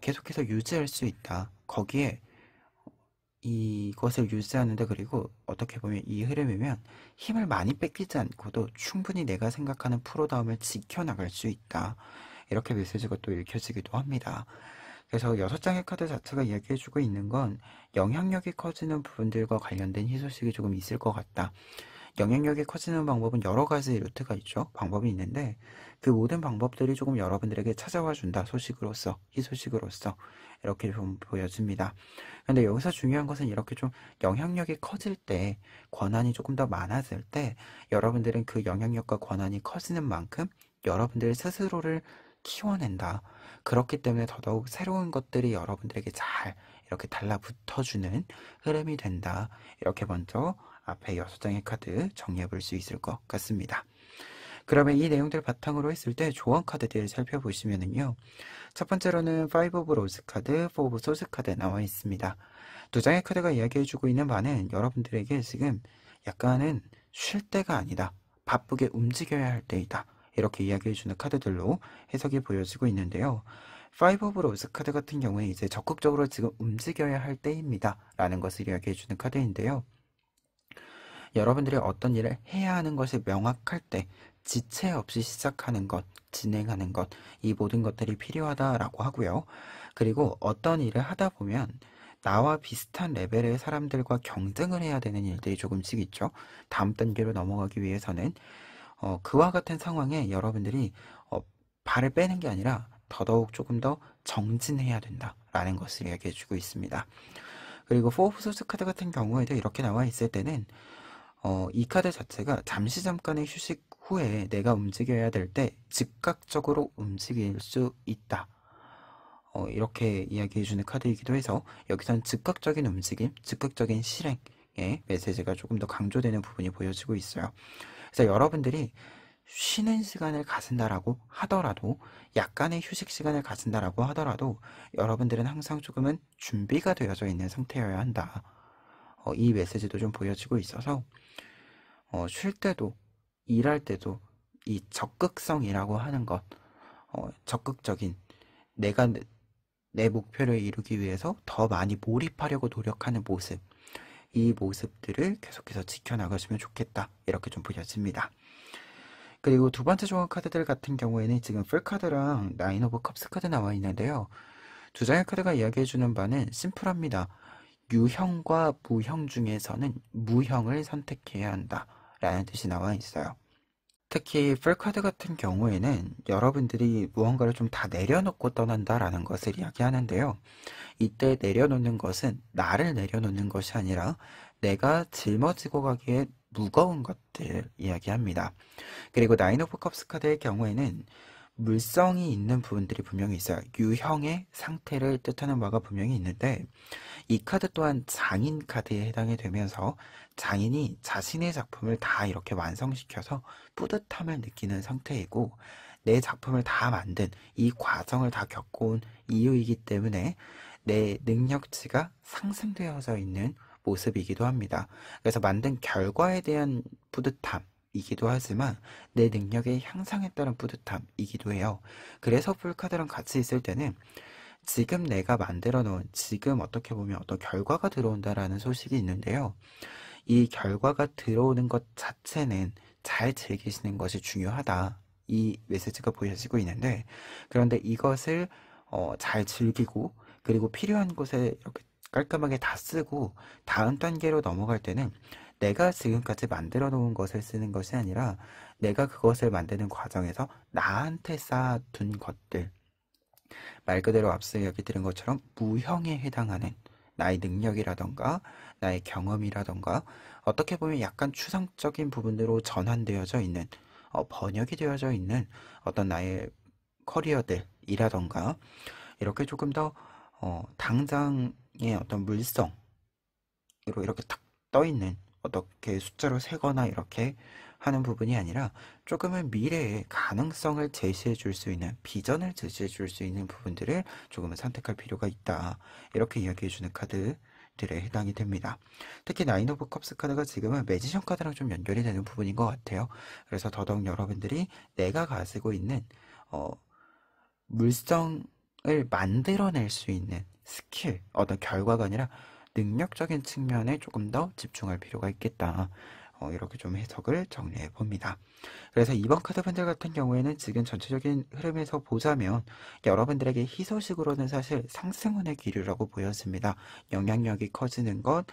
Speaker 1: 계속해서 유지할 수 있다. 거기에 이것을 유지하는데 그리고 어떻게 보면 이 흐름이면 힘을 많이 뺏기지 않고도 충분히 내가 생각하는 프로다움을 지켜나갈 수 있다. 이렇게 메시지가 또 읽혀지기도 합니다. 그래서 6장의 카드 자체가 이야기해주고 있는 건 영향력이 커지는 부분들과 관련된 희소식이 조금 있을 것 같다. 영향력이 커지는 방법은 여러 가지 루트가 있죠. 방법이 있는데 그 모든 방법들이 조금 여러분들에게 찾아와 준다. 소식으로서, 희소식으로서 이렇게 좀 보여집니다. 근데 여기서 중요한 것은 이렇게 좀 영향력이 커질 때, 권한이 조금 더 많아질 때 여러분들은 그 영향력과 권한이 커지는 만큼 여러분들 스스로를 키워낸다. 그렇기 때문에 더더욱 새로운 것들이 여러분들에게 잘 이렇게 달라붙어주는 흐름이 된다. 이렇게 먼저 앞에 6장의 카드 정리해 볼 수 있을 것 같습니다. 그러면 이 내용들 바탕으로 했을 때 조언 카드들 살펴보시면은요. 첫 번째로는 5 오브 로즈 카드, 4 오브 소스 카드 나와 있습니다. 두 장의 카드가 이야기해주고 있는 바는 여러분들에게 지금 약간은 쉴 때가 아니다. 바쁘게 움직여야 할 때이다. 이렇게 이야기해주는 카드들로 해석이 보여지고 있는데요. 5 오브 로즈 카드 같은 경우에 이제 적극적으로 지금 움직여야 할 때입니다. 라는 것을 이야기해주는 카드인데요. 여러분들이 어떤 일을 해야 하는 것이 명확할 때, 지체 없이 시작하는 것, 진행하는 것, 이 모든 것들이 필요하다라고 하고요. 그리고 어떤 일을 하다 보면 나와 비슷한 레벨의 사람들과 경쟁을 해야 되는 일들이 조금씩 있죠. 다음 단계로 넘어가기 위해서는 그와 같은 상황에 여러분들이 어, 발을 빼는 게 아니라 더더욱 조금 더 정진해야 된다라는 것을 이야기해주고 있습니다. 그리고 포브 소스 카드 같은 경우에도 이렇게 나와 있을 때는 이 카드 자체가 잠시 잠깐의 휴식 후에 내가 움직여야 될 때 즉각적으로 움직일 수 있다. 이렇게 이야기해주는 카드이기도 해서 여기선 즉각적인 움직임, 즉각적인 실행의 메시지가 조금 더 강조되는 부분이 보여지고 있어요. 그래서 여러분들이 쉬는 시간을 가진다라고 하더라도, 약간의 휴식 시간을 가진다라고 하더라도 여러분들은 항상 조금은 준비가 되어져 있는 상태여야 한다. 이 메시지도 좀 보여지고 있어서 쉴 때도 일할 때도 이 적극성이라고 하는 것, 적극적인 내가 내 목표를 이루기 위해서 더 많이 몰입하려고 노력하는 모습, 이 모습들을 계속해서 지켜나가시면 좋겠다, 이렇게 좀 보여집니다. 그리고 두 번째 조합 카드들 같은 경우에는 지금 풀카드랑 나인 오브 컵스 카드 나와 있는데요. 두 장의 카드가 이야기해주는 바는 심플합니다. 유형과 무형 중에서는 무형을 선택해야 한다 라는 뜻이 나와 있어요. 특히 풀카드 같은 경우에는 여러분들이 무언가를 좀 다 내려놓고 떠난다라는 것을 이야기하는데요. 이때 내려놓는 것은 나를 내려놓는 것이 아니라 내가 짊어지고 가기에 무거운 것들 이야기합니다. 그리고 나인 오브 컵스 카드의 경우에는 물성이 있는 부분들이 분명히 있어요. 유형의 상태를 뜻하는 바가 분명히 있는데, 이 카드 또한 장인 카드에 해당이 되면서 장인이 자신의 작품을 다 이렇게 완성시켜서 뿌듯함을 느끼는 상태이고, 내 작품을 다 만든 이 과정을 다 겪어온 이유이기 때문에 내 능력치가 상승되어져 있는 모습이기도 합니다. 그래서 만든 결과에 대한 뿌듯함이기도 하지만 내 능력의 향상에 따른 뿌듯함이기도 해요. 그래서 풀카드랑 같이 있을 때는 지금 내가 만들어 놓은, 지금 어떻게 보면 어떤 결과가 들어온다라는 소식이 있는데요. 이 결과가 들어오는 것 자체는 잘 즐기시는 것이 중요하다, 이 메시지가 보여지고 있는데, 그런데 이것을 잘 즐기고, 그리고 필요한 곳에 이렇게 깔끔하게 다 쓰고 다음 단계로 넘어갈 때는 내가 지금까지 만들어 놓은 것을 쓰는 것이 아니라 내가 그것을 만드는 과정에서 나한테 쌓아둔 것들, 말 그대로 앞서 이야기 드린 것처럼 무형에 해당하는 나의 능력이라던가 나의 경험이라던가, 어떻게 보면 약간 추상적인 부분으로 전환되어져 있는, 번역이 되어져 있는 어떤 나의 커리어들이라던가, 이렇게 조금 더 당장의 어떤 물성으로 이렇게 탁 떠 있는, 어떻게 숫자로 세거나 이렇게 하는 부분이 아니라 조금은 미래의 가능성을 제시해 줄 수 있는, 비전을 제시해 줄 수 있는 부분들을 조금은 선택할 필요가 있다, 이렇게 이야기해 주는 카드들에 해당이 됩니다. 특히 나인 오브 컵스 카드가 지금은 매지션 카드랑 좀 연결이 되는 부분인 것 같아요. 그래서 더더욱 여러분들이 내가 가지고 있는 물성을 만들어낼 수 있는 스킬, 어떤 결과가 아니라 능력적인 측면에 조금 더 집중할 필요가 있겠다. 이렇게 좀 해석을 정리해 봅니다. 그래서 이번 카드분들 같은 경우에는 지금 전체적인 흐름에서 보자면 여러분들에게 희소식으로는 사실 상승운의 기류라고 보여집니다. 영향력이 커지는 것,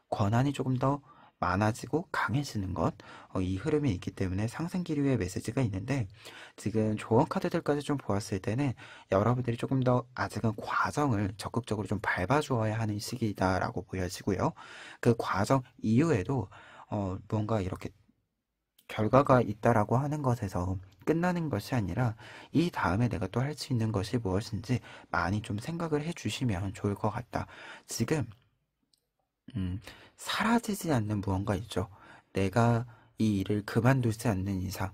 Speaker 1: 권한이 조금 더 많아지고 강해지는 것, 이 흐름이 있기 때문에 상승 기류의 메시지가 있는데, 지금 조언 카드들까지 좀 보았을 때는 여러분들이 조금 더 아직은 과정을 적극적으로 좀 밟아주어야 하는 시기다라고 보여지고요. 그 과정 이후에도 뭔가 이렇게 결과가 있다라고 하는 것에서 끝나는 것이 아니라 이 다음에 내가 또 할 수 있는 것이 무엇인지 많이 좀 생각을 해주시면 좋을 것 같다. 지금 사라지지 않는 무언가 있죠. 내가 이 일을 그만두지 않는 이상,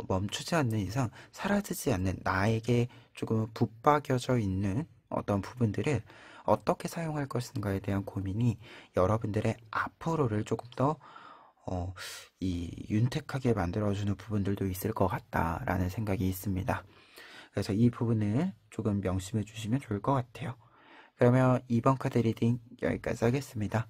Speaker 1: 멈추지 않는 이상 사라지지 않는, 나에게 조금 붙박여져 있는 어떤 부분들을 어떻게 사용할 것인가에 대한 고민이 여러분들의 앞으로를 조금 더 윤택하게 만들어주는 부분들도 있을 것 같다라는 생각이 있습니다. 그래서 이 부분을 조금 명심해 주시면 좋을 것 같아요. 그러면 이번 카드 리딩 여기까지 하겠습니다.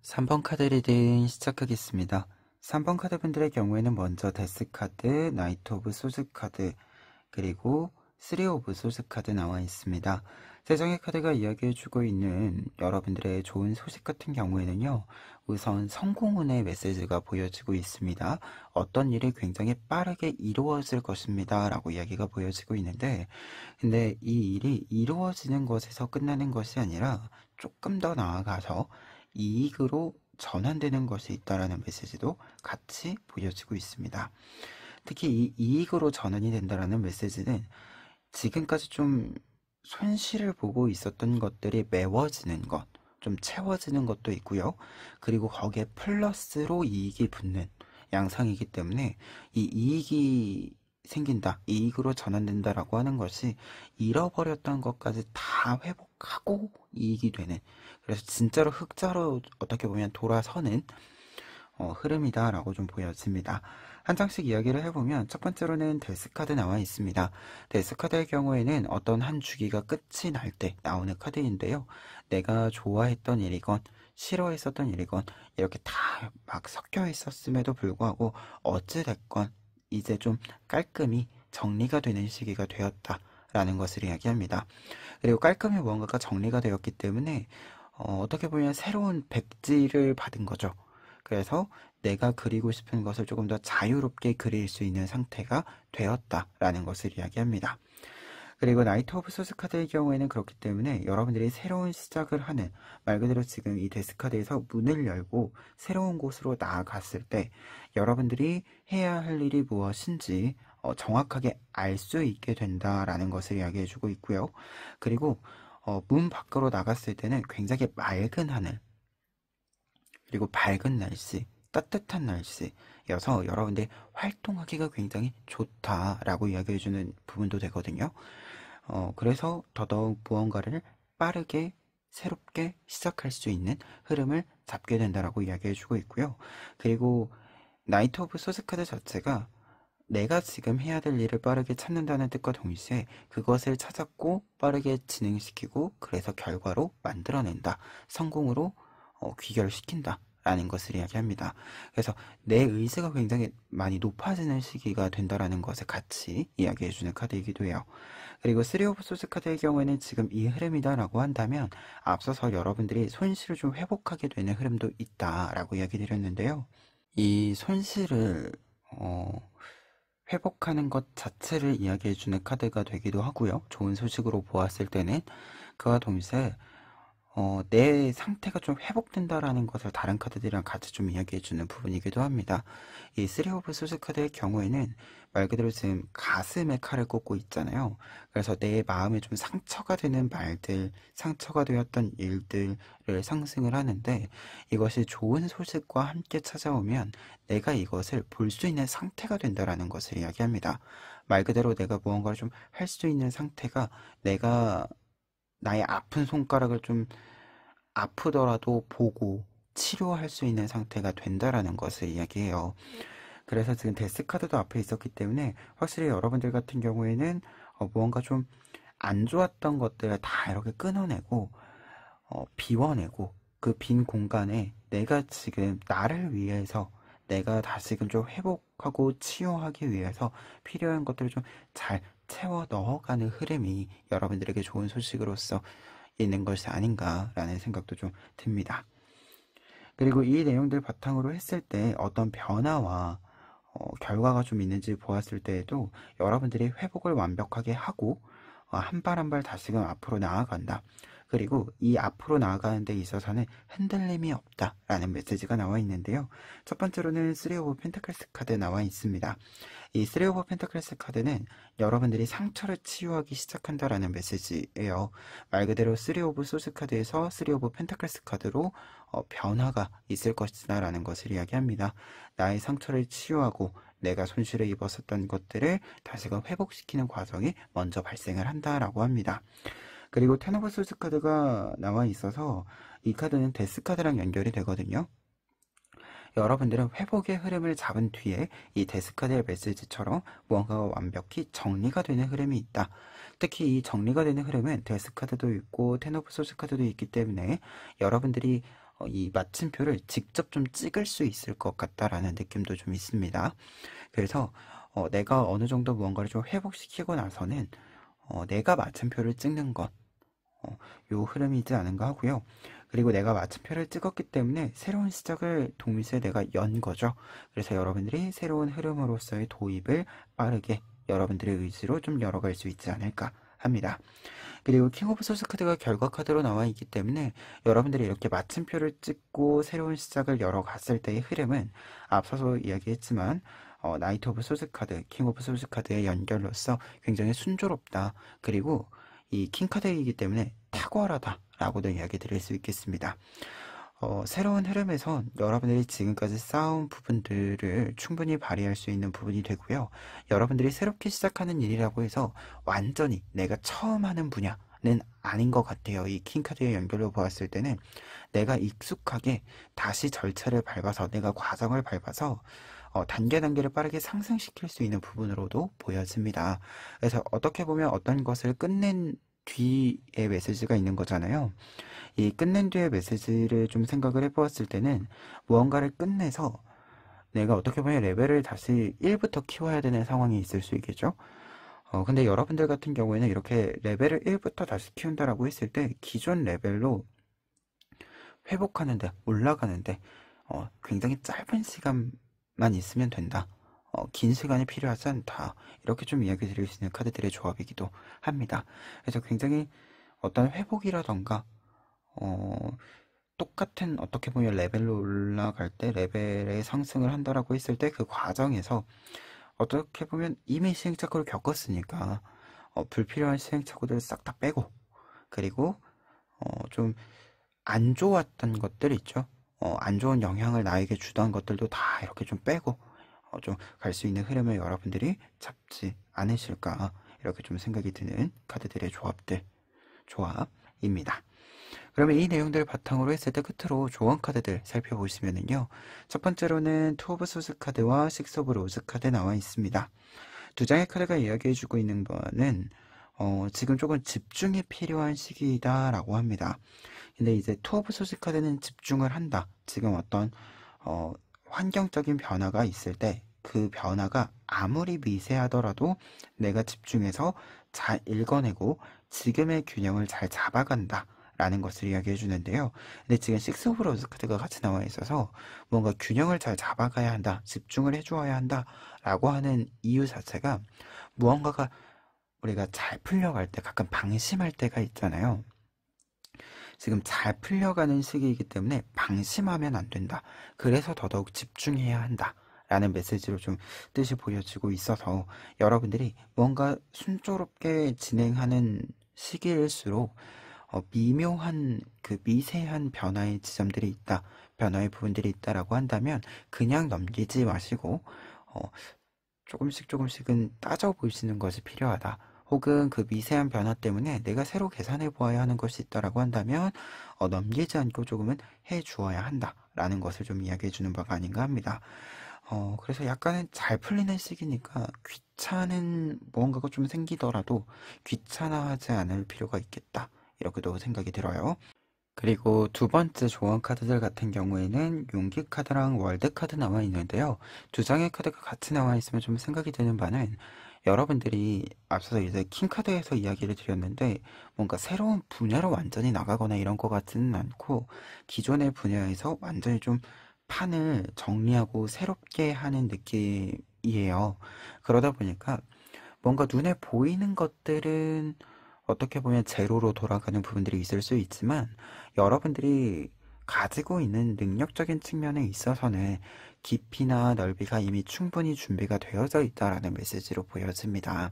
Speaker 1: 3번 카드 리딩 시작하겠습니다. 3번 카드분들의 경우에는 먼저 데스 카드, 나이트 오브 소즈 카드, 그리고 3 오브 소즈 카드 나와 있습니다. 세 장의 카드가 이야기해주고 있는 여러분들의 좋은 소식 같은 경우에는요, 우선 성공운의 메시지가 보여지고 있습니다. 어떤 일이 굉장히 빠르게 이루어질 것입니다 라고 이야기가 보여지고 있는데, 근데 이 일이 이루어지는 것에서 끝나는 것이 아니라 조금 더 나아가서 이익으로 전환되는 것이 있다라는 메시지도 같이 보여지고 있습니다. 특히 이 이익으로 전환이 된다라는 메시지는 지금까지 좀 손실을 보고 있었던 것들이 메워지는 것, 좀 채워지는 것도 있고요. 그리고 거기에 플러스로 이익이 붙는 양상이기 때문에 이 이익이 생긴다, 이익으로 전환된다라고 하는 것이 잃어버렸던 것까지 다 회복하고 이익이 되는, 그래서 진짜로 흑자로 어떻게 보면 돌아서는 흐름이다라고 좀 보여집니다. 한 장씩 이야기를 해보면 첫 번째로는 데스카드 나와 있습니다. 데스카드의 경우에는 어떤 한 주기가 끝이 날 때 나오는 카드인데요. 내가 좋아했던 일이건 싫어했었던 일이건 이렇게 다 막 섞여 있었음에도 불구하고 어찌됐건 이제 좀 깔끔히 정리가 되는 시기가 되었다라는 것을 이야기합니다. 그리고 깔끔히 무언가가 정리가 되었기 때문에 어떻게 보면 새로운 백지를 받은 거죠. 그래서 내가 그리고 싶은 것을 조금 더 자유롭게 그릴 수 있는 상태가 되었다라는 것을 이야기합니다. 그리고 나이트 오브 소스 카드의 경우에는 그렇기 때문에 여러분들이 새로운 시작을 하는, 말 그대로 지금 이 데스 카드에서 문을 열고 새로운 곳으로 나아갔을 때 여러분들이 해야 할 일이 무엇인지 정확하게 알 수 있게 된다라는 것을 이야기해주고 있고요. 그리고 문 밖으로 나갔을 때는 굉장히 맑은 하늘, 그리고 밝은 날씨, 따뜻한 날씨여서 여러분들이 활동하기가 굉장히 좋다라고 이야기해주는 부분도 되거든요. 그래서 더더욱 무언가를 빠르게 새롭게 시작할 수 있는 흐름을 잡게 된다라고 이야기해주고 있고요. 그리고 나이트 오브 소스 카드 자체가 내가 지금 해야 될 일을 빠르게 찾는다는 뜻과 동시에 그것을 찾았고 빠르게 진행시키고 그래서 결과로 만들어낸다. 성공으로 귀결시킨다. 라는 것을 이야기합니다. 그래서 내 의지가 굉장히 많이 높아지는 시기가 된다라는 것을 같이 이야기해주는 카드이기도 해요. 그리고 3 오브 소스 카드의 경우에는 지금 이 흐름이다라고 한다면 앞서서 여러분들이 손실을 좀 회복하게 되는 흐름도 있다라고 이야기 드렸는데요. 이 손실을 회복하는 것 자체를 이야기해주는 카드가 되기도 하고요. 좋은 소식으로 보았을 때는 그와 동시에 내 상태가 좀 회복된다라는 것을 다른 카드들이랑 같이 좀 이야기해주는 부분이기도 합니다. 이 3 오브 소스 카드의 경우에는 말 그대로 지금 가슴에 칼을 꽂고 있잖아요. 그래서 내 마음에 좀 상처가 되는 말들, 상처가 되었던 일들을 상승을 하는데 이것이 좋은 소식과 함께 찾아오면 내가 이것을 볼 수 있는 상태가 된다라는 것을 이야기합니다. 말 그대로 내가 무언가를 좀 할 수 있는 상태가, 내가 나의 아픈 손가락을 좀 아프더라도 보고 치료할 수 있는 상태가 된다라는 것을 이야기해요. 그래서 지금 데스 카드도 앞에 있었기 때문에 확실히 여러분들 같은 경우에는 무언가 좀 안 좋았던 것들을 다 이렇게 끊어내고 비워내고 그 빈 공간에 내가 지금 나를 위해서, 내가 다시금 좀 회복하고 치유하기 위해서 필요한 것들을 좀 잘 채워 넣어가는 흐름이 여러분들에게 좋은 소식으로서 있는 것이 아닌가라는 생각도 좀 듭니다. 그리고 이 내용들 바탕으로 했을 때 어떤 변화와 결과가 좀 있는지 보았을 때에도 여러분들이 회복을 완벽하게 하고 한 발 한 발 다시금 앞으로 나아간다. 그리고 이 앞으로 나아가는 데 있어서는 흔들림이 없다라는 메시지가 나와 있는데요. 첫 번째로는 3 오브 펜타클스 카드 나와 있습니다. 이 3 오브 펜타클스 카드는 여러분들이 상처를 치유하기 시작한다라는 메시지예요. 말 그대로 3 오브 소스 카드에서 3 오브 펜타클스 카드로 변화가 있을 것이다 라는 것을 이야기합니다. 나의 상처를 치유하고 내가 손실을 입었었던 것들을 다시금 회복시키는 과정이 먼저 발생을 한다라고 합니다. 그리고 텐 오브 소스 카드가 나와 있어서 이 카드는 데스 카드랑 연결이 되거든요. 여러분들은 회복의 흐름을 잡은 뒤에 이 데스 카드의 메시지처럼 무언가가 완벽히 정리가 되는 흐름이 있다. 특히 이 정리가 되는 흐름은 데스 카드도 있고 텐 오브 소스 카드도 있기 때문에 여러분들이 이 마침표를 직접 좀 찍을 수 있을 것 같다라는 느낌도 좀 있습니다. 그래서 내가 어느 정도 무언가를 좀 회복시키고 나서는 내가 마침표를 찍는 것, 요 흐름이지 않은가 하고요. 그리고 내가 마침표를 찍었기 때문에 새로운 시작을 동시에 내가 연 거죠. 그래서 여러분들이 새로운 흐름으로서의 도입을 빠르게 여러분들의 의지로 좀 열어갈 수 있지 않을까 합니다. 그리고 킹 오브 소스 카드가 결과 카드로 나와 있기 때문에 여러분들이 이렇게 마침표를 찍고 새로운 시작을 열어갔을 때의 흐름은 앞서서 이야기했지만 나이트 오브 소스 카드, 킹 오브 소스 카드의 연결로서 굉장히 순조롭다. 그리고 이 킹 카드이기 때문에 탁월하다라고도 이야기 드릴 수 있겠습니다. 새로운 흐름에선 여러분들이 지금까지 쌓아온 부분들을 충분히 발휘할 수 있는 부분이 되고요. 여러분들이 새롭게 시작하는 일이라고 해서 완전히 내가 처음 하는 분야는 아닌 것 같아요. 이 킹카드의 연결로 보았을 때는 내가 익숙하게 다시 절차를 밟아서 내가 과정을 밟아서 단계 단계를 빠르게 상승시킬 수 있는 부분으로도 보여집니다. 그래서 어떻게 보면 어떤 것을 끝낸 뒤에 메시지가 있는 거잖아요. 이 끝낸 뒤의 메시지를 좀 생각을 해보았을 때는 무언가를 끝내서 내가 어떻게 보면 레벨을 다시 1부터 키워야 되는 상황이 있을 수 있겠죠? 근데 여러분들 같은 경우에는 이렇게 레벨을 1부터 다시 키운다라고 했을 때 기존 레벨로 회복하는데, 올라가는데, 굉장히 짧은 시간만 있으면 된다. 긴 시간이 필요하지 않다. 이렇게 좀 이야기 드릴 수 있는 카드들의 조합이기도 합니다. 그래서 굉장히 어떤 회복이라던가, 어, 똑같은 어떻게 보면 레벨로 올라갈 때 레벨의 상승을 한다라고 했을 때 그 과정에서 어떻게 보면 이미 시행착오를 겪었으니까 불필요한 시행착오들을 싹 다 빼고 그리고 좀 안 좋았던 것들 있죠. 안 좋은 영향을 나에게 주던 것들도 다 이렇게 좀 빼고 좀 갈 수 있는 흐름을 여러분들이 잡지 않으실까 이렇게 좀 생각이 드는 카드들의 조합입니다. 그러면 이 내용들을 바탕으로 했을 때 끝으로 조언 카드들 살펴보시면은요. 첫 번째로는 투 오브 소스 카드와 식스 오브 로즈 카드 나와 있습니다. 두 장의 카드가 이야기해주고 있는 거는 지금 조금 집중이 필요한 시기다라고 합니다. 근데 이제 투 오브 소스 카드는 집중을 한다. 지금 어떤 환경적인 변화가 있을 때 그 변화가 아무리 미세하더라도 내가 집중해서 잘 읽어내고 지금의 균형을 잘 잡아간다. 라는 것을 이야기해 주는데요. 근데 지금 식스 오브 로즈 카드가 같이 나와 있어서 뭔가 균형을 잘 잡아가야 한다. 집중을 해주어야 한다. 라고 하는 이유 자체가 무언가가 우리가 잘 풀려갈 때 가끔 방심할 때가 있잖아요. 지금 잘 풀려가는 시기이기 때문에 방심하면 안 된다. 그래서 더더욱 집중해야 한다. 라는 메시지로 좀 뜻이 보여지고 있어서 여러분들이 뭔가 순조롭게 진행하는 시기일수록 미묘한 그 미세한 변화의 지점들이 있다. 변화의 부분들이 있다라고 한다면 그냥 넘기지 마시고 조금씩은 따져보시는 것이 필요하다. 혹은 그 미세한 변화 때문에 내가 새로 계산해 보아야 하는 것이 있다라고 한다면 넘기지 않고 조금은 해 주어야 한다라는 것을 좀 이야기해 주는 바가 아닌가 합니다. 그래서 약간은 잘 풀리는 시기니까 귀찮은 무언가가 좀 생기더라도 귀찮아하지 않을 필요가 있겠다. 이렇게도 생각이 들어요. 그리고 두 번째 조언 카드들 같은 경우에는 용기 카드랑 월드 카드 나와 있는데요. 두 장의 카드가 같이 나와 있으면 좀 생각이 드는 바는 여러분들이 앞서서 이제 킹 카드에서 이야기를 드렸는데 뭔가 새로운 분야로 완전히 나가거나 이런 것 같지는 않고 기존의 분야에서 완전히 좀 판을 정리하고 새롭게 하는 느낌이에요. 그러다 보니까 뭔가 눈에 보이는 것들은 어떻게 보면 제로로 돌아가는 부분들이 있을 수 있지만 여러분들이 가지고 있는 능력적인 측면에 있어서는 깊이나 넓이가 이미 충분히 준비가 되어져 있다라는 메시지로 보여집니다.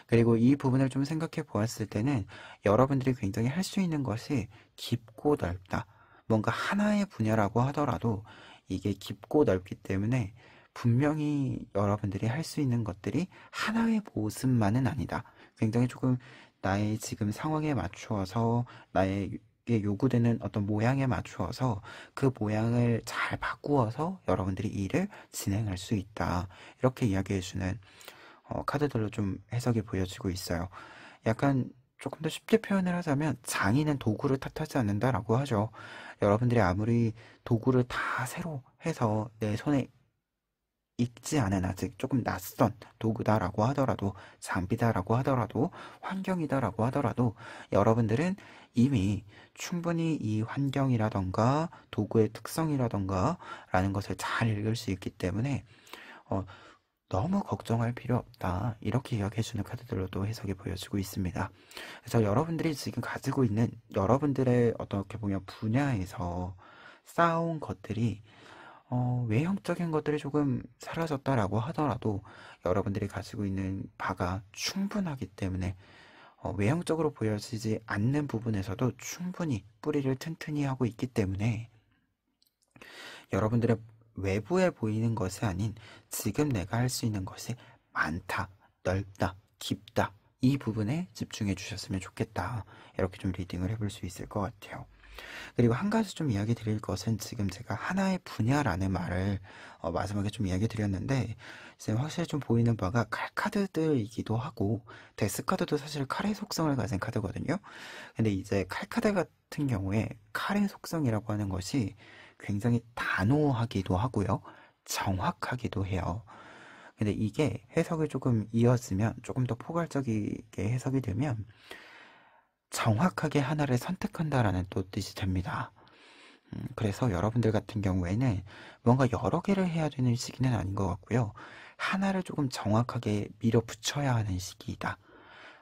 Speaker 1: 그리고 이 부분을 좀 생각해 보았을 때는 여러분들이 굉장히 할 수 있는 것이 깊고 넓다. 뭔가 하나의 분야라고 하더라도 이게 깊고 넓기 때문에 분명히 여러분들이 할 수 있는 것들이 하나의 모습만은 아니다. 굉장히 조금 나의 지금 상황에 맞추어서 나에게 요구되는 어떤 모양에 맞추어서 그 모양을 잘 바꾸어서 여러분들이 일을 진행할 수 있다. 이렇게 이야기해주는 카드들로 좀 해석이 보여지고 있어요. 약간 조금 더 쉽게 표현을 하자면 장인은 도구를 탓하지 않는다라고 하죠. 여러분들이 아무리 도구를 다 새로 해서 내 손에 익지 않은 아직 조금 낯선 도구다라고 하더라도 장비다라고 하더라도 환경이다라고 하더라도 여러분들은 이미 충분히 이 환경이라던가 도구의 특성이라던가 라는 것을 잘 읽을 수 있기 때문에 어, 너무 걱정할 필요 없다. 이렇게 이야기해주는 카드들로도 해석이 보여지고 있습니다. 그래서 여러분들이 지금 가지고 있는 여러분들의 어떻게 보면 분야에서 쌓아온 것들이 외형적인 것들이 조금 사라졌다라고 하더라도 여러분들이 가지고 있는 바가 충분하기 때문에 외형적으로 보여지지 않는 부분에서도 충분히 뿌리를 튼튼히 하고 있기 때문에 여러분들의 외부에 보이는 것이 아닌 지금 내가 할 수 있는 것이 많다, 넓다, 깊다. 이 부분에 집중해 주셨으면 좋겠다. 이렇게 좀 리딩을 해볼 수 있을 것 같아요. 그리고 한 가지 좀 이야기 드릴 것은 지금 제가 하나의 분야라는 말을 마지막에 좀 이야기 드렸는데 지금 확실히 좀 보이는 바가 칼카드들이기도 하고 데스카드도 사실 칼의 속성을 가진 카드거든요. 근데 이제 칼카드 같은 경우에 칼의 속성이라고 하는 것이 굉장히 단호하기도 하고요. 정확하기도 해요. 근데 이게 해석이 조금 이어지면 조금 더 포괄적이게 해석이 되면 정확하게 하나를 선택한다라는 또 뜻이 됩니다. 그래서 여러분들 같은 경우에는 뭔가 여러 개를 해야 되는 시기는 아닌 것 같고요. 하나를 조금 정확하게 밀어붙여야 하는 시기이다.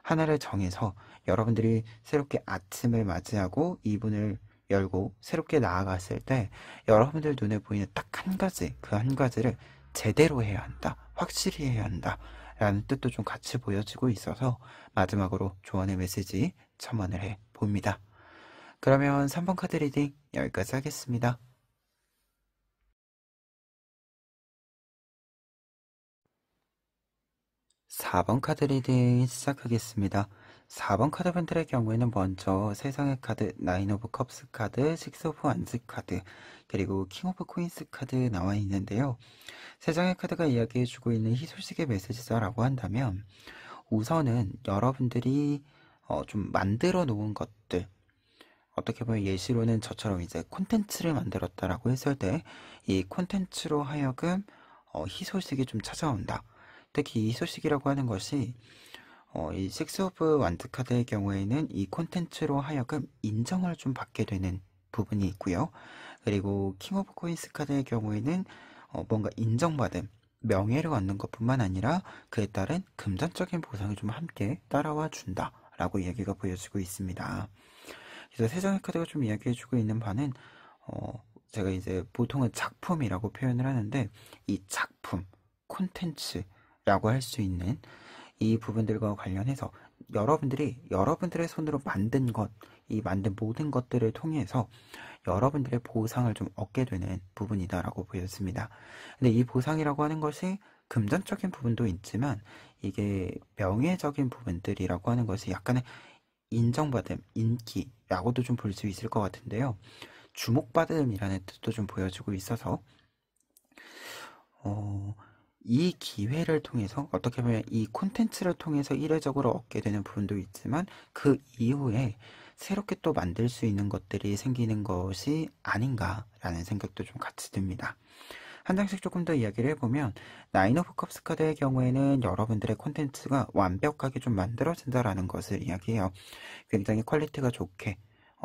Speaker 1: 하나를 정해서 여러분들이 새롭게 아침을 맞이하고 이분을 열고 새롭게 나아갔을 때 여러분들 눈에 보이는 딱 한 가지, 그 한 가지를 제대로 해야 한다. 확실히 해야 한다. 라는 뜻도 좀 같이 보여지고 있어서 마지막으로 조언의 메시지 첨언을 해 봅니다. 그러면 3번 카드 리딩 여기까지 하겠습니다. 4번 카드 리딩 시작하겠습니다. 4번 카드분들의 경우에는 먼저 세상의 카드, 나인 오브 컵스 카드, 식스 오브 완즈 카드, 그리고 킹 오브 코인스 카드 나와 있는데요. 세상의 카드가 이야기해주고 있는 희소식의 메시지다라고 한다면 우선은 여러분들이 좀 만들어 놓은 것들, 어떻게 보면 예시로는 저처럼 이제 콘텐츠를 만들었다라고 했을 때 이 콘텐츠로 하여금 희소식이 좀 찾아온다. 특히 이 희소식이라고 하는 것이 이 식스 오브 완드 카드의 경우에는 이 콘텐츠로 하여금 인정을 좀 받게 되는 부분이 있고요. 그리고 킹 오브 코인스 카드의 경우에는 뭔가 인정받음, 명예를 얻는 것뿐만 아니라 그에 따른 금전적인 보상이 좀 함께 따라와 준다라고 이야기가 보여지고 있습니다. 그래서 세상의 카드가 좀 이야기해주고 있는 바는 제가 이제 보통은 작품이라고 표현을 하는데 이 작품, 콘텐츠라고 할 수 있는 이 부분들과 관련해서 여러분들이 여러분들의 손으로 만든 것, 이 만든 모든 것들을 통해서 여러분들의 보상을 좀 얻게 되는 부분이다라고 보였습니다. 근데 이 보상이라고 하는 것이 금전적인 부분도 있지만 이게 명예적인 부분들이라고 하는 것이 약간의 인정받음, 인기라고도 좀 볼 수 있을 것 같은데요. 주목받음이라는 뜻도 좀 보여주고 있어서 어, 이 기회를 통해서 어떻게 보면 이 콘텐츠를 통해서 이례적으로 얻게 되는 부분도 있지만 그 이후에 새롭게 또 만들 수 있는 것들이 생기는 것이 아닌가라는 생각도 좀 같이 듭니다. 한 장씩 조금 더 이야기를 해보면 나인 오브 컵스 카드의 경우에는 여러분들의 콘텐츠가 완벽하게 좀 만들어진다라는 것을 이야기해요. 굉장히 퀄리티가 좋게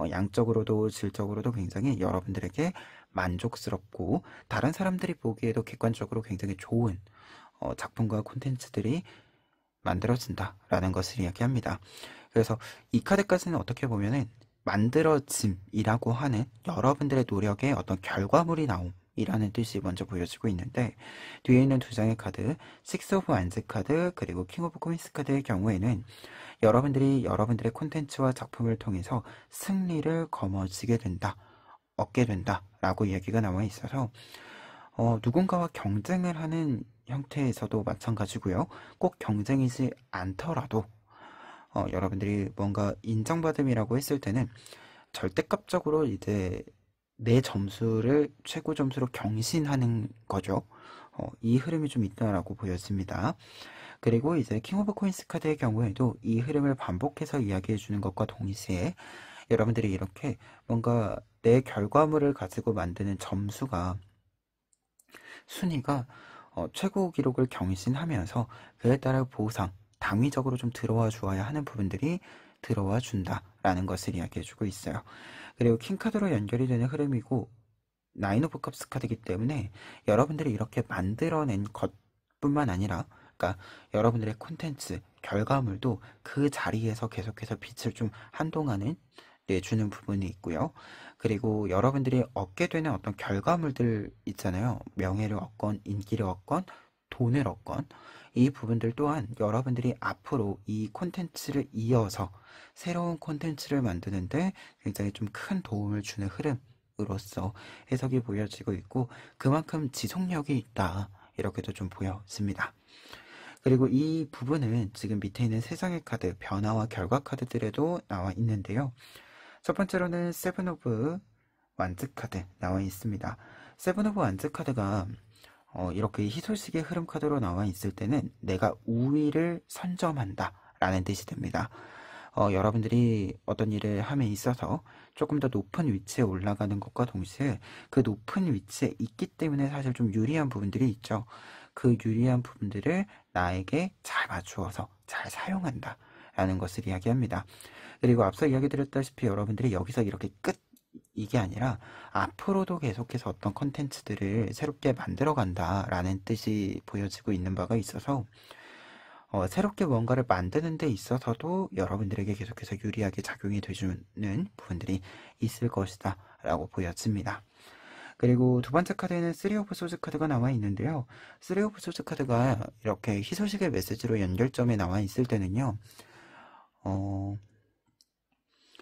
Speaker 1: 양적으로도 질적으로도 굉장히 여러분들에게 만족스럽고 다른 사람들이 보기에도 객관적으로 굉장히 좋은 작품과 콘텐츠들이 만들어진다라는 것을 이야기합니다. 그래서 이 카드까지는 어떻게 보면은 만들어짐이라고 하는 여러분들의 노력의 어떤 결과물이 나옴이라는 뜻이 먼저 보여지고 있는데 뒤에 있는 두 장의 카드, 식스 오브 완즈 카드 그리고 킹 오브 코인스 카드의 경우에는 여러분들이 여러분들의 콘텐츠와 작품을 통해서 승리를 거머쥐게 된다, 얻게 된다라고 이야기가 나와 있어서 누군가와 경쟁을 하는 형태에서도 마찬가지고요. 꼭 경쟁이지 않더라도 여러분들이 뭔가 인정받음이라고 했을 때는 절대값적으로 이제 내 점수를 최고 점수로 경신하는 거죠. 이 흐름이 좀 있다라고 보여집니다. 그리고 이제 킹 오브 코인스 카드의 경우에도 이 흐름을 반복해서 이야기해 주는 것과 동시에 여러분들이 이렇게 뭔가 내 결과물을 가지고 만드는 점수가 순위가 최고 기록을 경신하면서 그에 따라 보상, 당위적으로 좀 들어와 주어야 하는 부분들이 들어와 준다라는 것을 이야기해 주고 있어요. 그리고 킹카드로 연결이 되는 흐름이고 나인 오브 컵스 카드이기 때문에 여러분들이 이렇게 만들어낸 것뿐만 아니라 그러니까 여러분들의 콘텐츠, 결과물도 그 자리에서 계속해서 빛을 좀 한동안은 내주는 부분이 있고요. 그리고 여러분들이 얻게 되는 어떤 결과물들 있잖아요. 명예를 얻건, 인기를 얻건, 돈을 얻건, 이 부분들 또한 여러분들이 앞으로 이 콘텐츠를 이어서 새로운 콘텐츠를 만드는데 굉장히 좀 큰 도움을 주는 흐름으로서 해석이 보여지고 있고, 그만큼 지속력이 있다, 이렇게도 좀 보여집니다. 그리고 이 부분은 지금 밑에 있는 세 장의 카드, 변화와 결과 카드들에도 나와 있는데요. 첫 번째로는 세븐 오브 완즈 카드 나와 있습니다. 세븐 오브 완즈 카드가 이렇게 희소식의 흐름 카드로 나와 있을 때는 내가 우위를 선점한다 라는 뜻이 됩니다. 여러분들이 어떤 일을 함에 있어서 조금 더 높은 위치에 올라가는 것과 동시에 그 높은 위치에 있기 때문에 사실 좀 유리한 부분들이 있죠. 그 유리한 부분들을 나에게 잘 맞추어서 잘 사용한다 라는 것을 이야기합니다. 그리고 앞서 이야기 드렸다시피 여러분들이 여기서 이렇게 이게 아니라 앞으로도 계속해서 어떤 컨텐츠들을 새롭게 만들어 간다라는 뜻이 보여지고 있는 바가 있어서 새롭게 뭔가를 만드는 데 있어서도 여러분들에게 계속해서 유리하게 작용이 되주는 부분들이 있을 것이다 라고 보여집니다. 그리고 두 번째 카드에는 3 오브 소즈 카드가 나와 있는데요. 3 오브 소즈 카드가 이렇게 희소식의 메시지로 연결점에 나와 있을 때는요,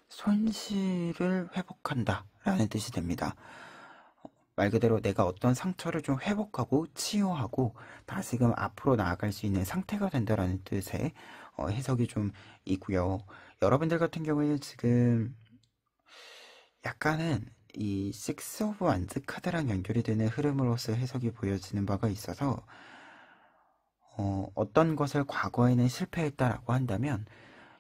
Speaker 1: 손실을 회복한다 라는 뜻이 됩니다. 말 그대로 내가 어떤 상처를 좀 회복하고 치유하고 다시금 앞으로 나아갈 수 있는 상태가 된다라는 뜻의 해석이 좀 있고요. 여러분들 같은 경우에는 지금 약간은 이 6 오브 완즈 카드랑 연결이 되는 흐름으로서 해석이 보여지는 바가 있어서 어떤 것을 과거에는 실패했다라고 한다면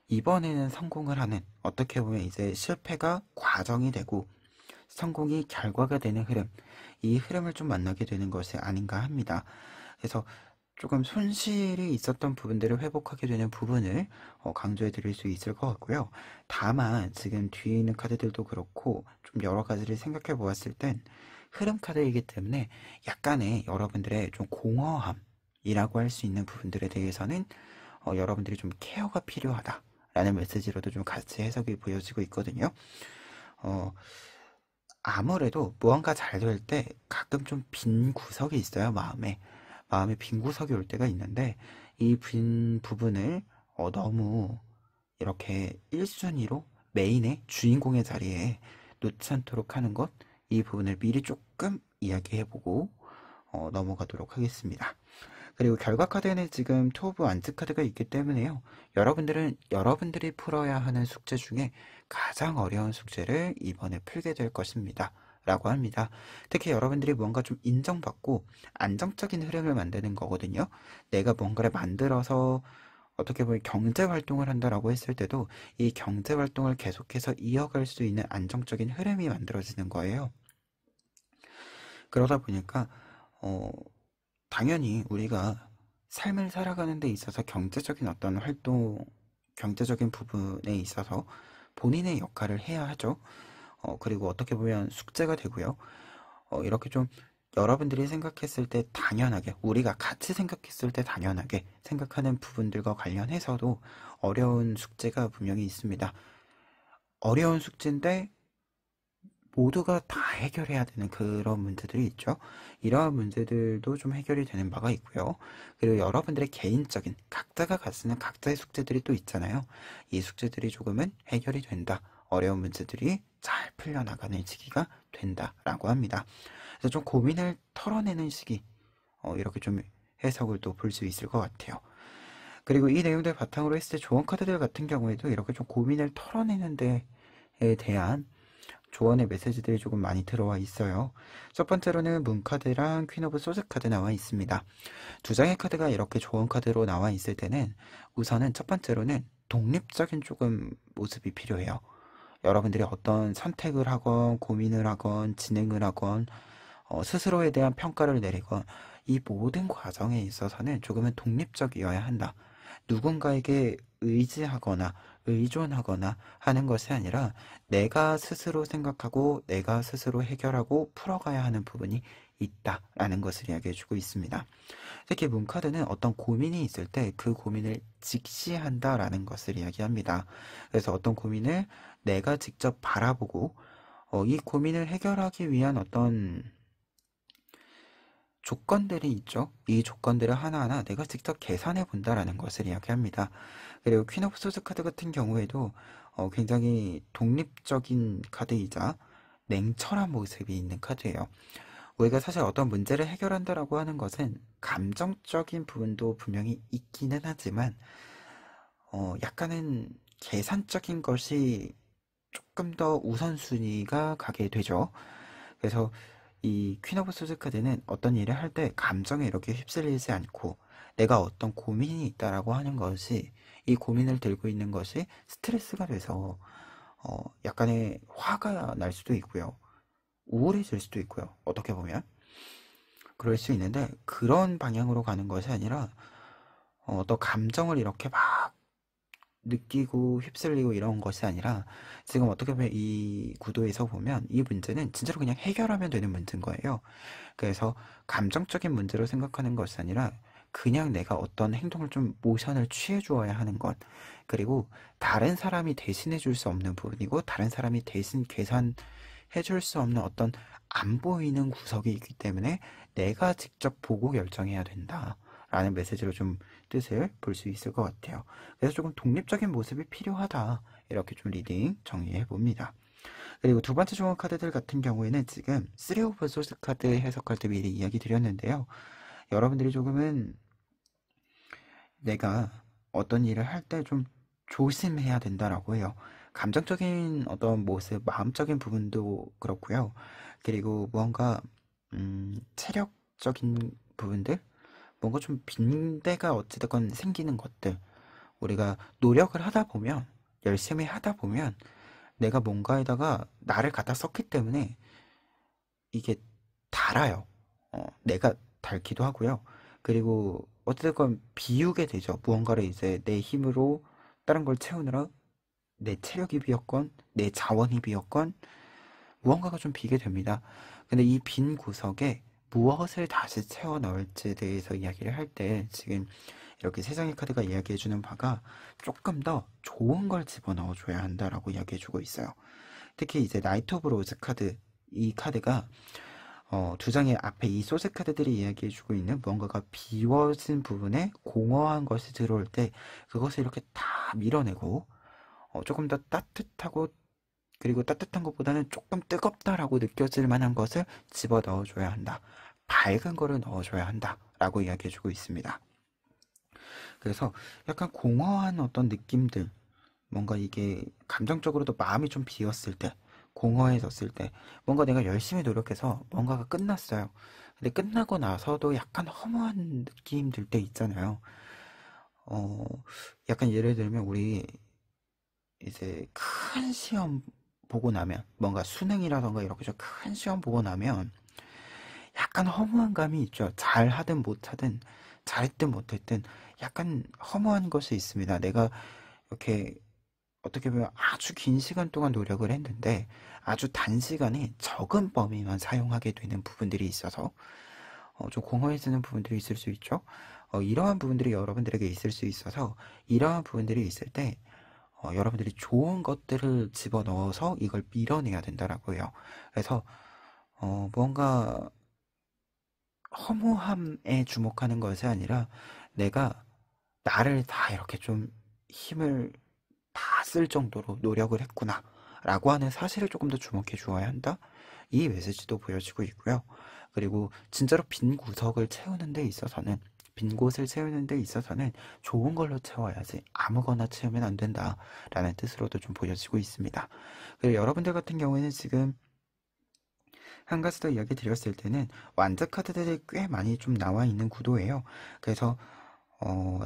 Speaker 1: 이번에는 성공을 하는, 어떻게 보면 이제 실패가 과정이 되고 성공이 결과가 되는 흐름, 이 흐름을 좀 만나게 되는 것이 아닌가 합니다. 그래서 조금 손실이 있었던 부분들을 회복하게 되는 부분을 강조해 드릴 수 있을 것 같고요. 다만 지금 뒤에 있는 카드들도 그렇고 좀 여러 가지를 생각해 보았을 땐 흐름 카드이기 때문에 약간의 여러분들의 좀 공허함이라고 할 수 있는 부분들에 대해서는 여러분들이 좀 케어가 필요하다 라는 메시지로도 좀 같이 해석이 보여지고 있거든요. 아무래도 무언가 잘 될 때 가끔 좀 빈 구석이 있어요. 마음에 빈 구석이 올 때가 있는데 이 빈 부분을 너무 이렇게 1순위로 메인의 주인공의 자리에 놓지 않도록 하는 것, 이 부분을 미리 조금 이야기해보고 넘어가도록 하겠습니다. 그리고 결과 카드에는 지금 투 오브 완즈 카드가 있기 때문에요. 여러분들이 풀어야 하는 숙제 중에 가장 어려운 숙제를 이번에 풀게 될 것입니다 라고 합니다. 특히 여러분들이 뭔가 좀 인정받고 안정적인 흐름을 만드는 거거든요. 내가 뭔가를 만들어서 어떻게 보면 경제 활동을 한다라고 했을 때도 이 경제 활동을 계속해서 이어갈 수 있는 안정적인 흐름이 만들어지는 거예요. 그러다 보니까 당연히 우리가 삶을 살아가는 데 있어서 경제적인 어떤 활동, 경제적인 부분에 있어서 본인의 역할을 해야 하죠. 그리고 어떻게 보면 숙제가 되고요. 이렇게 좀 여러분들이 생각했을 때 당연하게, 우리가 같이 생각했을 때 당연하게 생각하는 부분들과 관련해서도 어려운 숙제가 분명히 있습니다. 어려운 숙제인데 모두가 다 해결해야 되는 그런 문제들이 있죠. 이러한 문제들도 좀 해결이 되는 바가 있고요. 그리고 여러분들의 개인적인 각자가 갖는 각자의 숙제들이 또 있잖아요. 이 숙제들이 조금은 해결이 된다. 어려운 문제들이 잘 풀려나가는 시기가 된다라고 합니다. 그래서 좀 고민을 털어내는 시기, 이렇게 좀 해석을 또 볼 수 있을 것 같아요. 그리고 이 내용들 바탕으로 했을 때 조언 카드들 같은 경우에도 이렇게 좀 고민을 털어내는 데에 대한 조언의 메시지들이 조금 많이 들어와 있어요. 첫 번째로는 문카드랑 퀸 오브 소드 카드 나와 있습니다. 두 장의 카드가 이렇게 조언 카드로 나와 있을 때는 우선은 첫 번째로는 독립적인 조금 모습이 필요해요. 여러분들이 어떤 선택을 하건 고민을 하건 진행을 하건 스스로에 대한 평가를 내리건 이 모든 과정에 있어서는 조금은 독립적이어야 한다. 누군가에게 의지하거나 의존하거나 하는 것이 아니라 내가 스스로 생각하고 내가 스스로 해결하고 풀어가야 하는 부분이 있다라는 것을 이야기해주고 있습니다. 특히 문카드는 어떤 고민이 있을 때 그 고민을 직시한다라는 것을 이야기합니다. 그래서 어떤 고민을 내가 직접 바라보고 이 고민을 해결하기 위한 어떤 조건들이 있죠. 이 조건들을 하나하나 내가 직접 계산해 본다라는 것을 이야기합니다. 그리고 퀸 오브 소드 카드 같은 경우에도 굉장히 독립적인 카드이자 냉철한 모습이 있는 카드예요. 우리가 사실 어떤 문제를 해결한다라고 하는 것은 감정적인 부분도 분명히 있기는 하지만 약간은 계산적인 것이 조금 더 우선순위가 가게 되죠. 그래서 이 퀸 오브 소드 카드는 어떤 일을 할 때 감정에 이렇게 휩쓸리지 않고 내가 어떤 고민이 있다라고 하는 것이 이 고민을 들고 있는 것이 스트레스가 돼서 약간의 화가 날 수도 있고요. 우울해질 수도 있고요. 어떻게 보면 그럴 수 있는데 그런 방향으로 가는 것이 아니라 또 감정을 이렇게 막 느끼고 휩쓸리고 이런 것이 아니라 지금 어떻게 보면 이 구도에서 보면 이 문제는 진짜로 그냥 해결하면 되는 문제인 거예요. 그래서 감정적인 문제로 생각하는 것이 아니라 그냥 내가 어떤 행동을 좀 모션을 취해 주어야 하는 것 그리고 다른 사람이 대신해 줄 수 없는 부분이고 다른 사람이 대신 계산해 줄 수 없는 어떤 안 보이는 구석이 있기 때문에 내가 직접 보고 결정해야 된다. 라는 메시지로 좀 뜻을 볼 수 있을 것 같아요. 그래서 조금 독립적인 모습이 필요하다. 이렇게 좀 리딩 정리해 봅니다. 그리고 두 번째 조언 카드들 같은 경우에는 지금 3 오브 소스 카드 해석할 때 미리 이야기 드렸는데요. 여러분들이 조금은 내가 어떤 일을 할 때 좀 조심해야 된다라고 해요. 감정적인 어떤 모습, 마음적인 부분도 그렇고요. 그리고 무언가 체력적인 부분들, 뭔가 좀 빈대가 어찌됐건 생기는 것들, 우리가 노력을 하다 보면, 열심히 하다 보면, 내가 뭔가에다가 나를 갖다 썼기 때문에 이게 달아요. 내가 닳기도 하고요. 그리고 어쨌든 비우게 되죠. 무언가를 이제 내 힘으로 다른 걸 채우느라 내 체력이 비었건 내 자원이 비었건 무언가가 좀 비게 됩니다. 근데 이 빈 구석에 무엇을 다시 채워 넣을지에 대해서 이야기를 할 때 지금 이렇게 세 장의 카드가 이야기해주는 바가 조금 더 좋은 걸 집어넣어 줘야 한다라고 이야기해주고 있어요. 특히 이제 나이트 오브 로즈 카드 이 카드가 두 장의 앞에 이 소스 카드들이 이야기해주고 있는 무언가가 비워진 부분에 공허한 것이 들어올 때 그것을 이렇게 다 밀어내고 조금 더 따뜻하고 그리고 따뜻한 것보다는 조금 뜨겁다라고 느껴질 만한 것을 집어 넣어줘야 한다. 밝은 거를 넣어줘야 한다. 라고 이야기해주고 있습니다. 그래서 약간 공허한 어떤 느낌들, 뭔가 이게 감정적으로도 마음이 좀 비었을 때, 공허해졌을 때, 뭔가 내가 열심히 노력해서 뭔가가 끝났어요. 근데 끝나고 나서도 약간 허무한 느낌 들 때 있잖아요. 어, 약간 예를 들면 우리 이제 큰 시험 보고 나면 뭔가 수능이라던가 이렇게 좀 큰 시험 보고 나면 약간 허무한 감이 있죠. 잘하든 못하든 잘했든 못했든 약간 허무한 것이 있습니다. 내가 이렇게 어떻게 보면 아주 긴 시간 동안 노력을 했는데 아주 단시간에 적은 범위만 사용하게 되는 부분들이 있어서 좀 공허해지는 부분들이 있을 수 있죠. 이러한 부분들이 여러분들에게 있을 수 있어서 이러한 부분들이 있을 때 여러분들이 좋은 것들을 집어넣어서 이걸 밀어내야 된다라고 해요. 그래서 뭔가 허무함에 주목하는 것이 아니라 내가 나를 다 이렇게 좀 힘을 다 쓸 정도로 노력을 했구나 라고 하는 사실을 조금 더 주목해 주어야 한다. 이 메시지도 보여지고 있고요. 그리고 진짜로 빈 구석을 채우는 데 있어서는 빈 곳을 채우는 데 있어서는 좋은 걸로 채워야지 아무거나 채우면 안 된다라는 뜻으로도 좀 보여지고 있습니다. 그리고 여러분들 같은 경우에는 지금 한 가지 더 이야기 드렸을 때는 완전 카드들이 꽤 많이 좀 나와 있는 구도예요. 그래서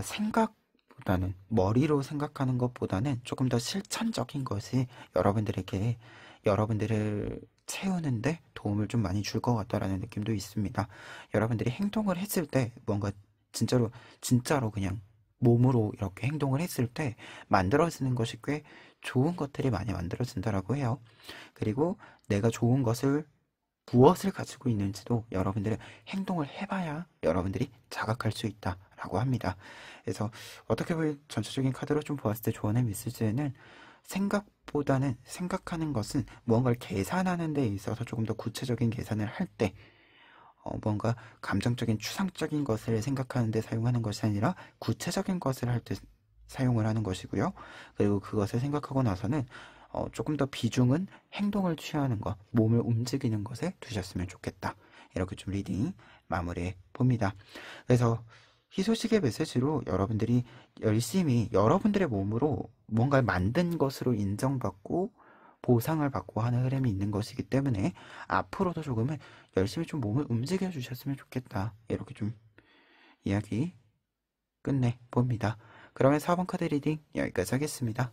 Speaker 1: 생각보다는 머리로 생각하는 것보다는 조금 더 실천적인 것이 여러분들에게 여러분들을 채우는데 도움을 좀 많이 줄 것 같다라는 느낌도 있습니다. 여러분들이 행동을 했을 때 뭔가 진짜로 그냥 몸으로 이렇게 행동을 했을 때 만들어지는 것이 꽤 좋은 것들이 많이 만들어진다라고 해요. 그리고 내가 좋은 것을 무엇을 가지고 있는지도 여러분들의 행동을 해봐야 여러분들이 자각할 수 있다라고 합니다. 그래서 어떻게 보면 전체적인 카드로 좀 보았을 때 조언의 메시지는 생각보다는 생각하는 것은 무언가를 계산하는 데 있어서 조금 더 구체적인 계산을 할 때 뭔가 감정적인 추상적인 것을 생각하는 데 사용하는 것이 아니라 구체적인 것을 할 때 사용을 하는 것이고요. 그리고 그것을 생각하고 나서는 조금 더 비중은 행동을 취하는 것, 몸을 움직이는 것에 두셨으면 좋겠다. 이렇게 좀 리딩 마무리해 봅니다. 그래서 희소식의 메시지로 여러분들이 열심히 여러분들의 몸으로 뭔가를 만든 것으로 인정받고 보상을 받고 하는 흐름이 있는 것이기 때문에 앞으로도 조금은 열심히 좀 몸을 움직여 주셨으면 좋겠다. 이렇게 좀 이야기 끝내 봅니다. 그러면 4번 카드 리딩 여기까지 하겠습니다.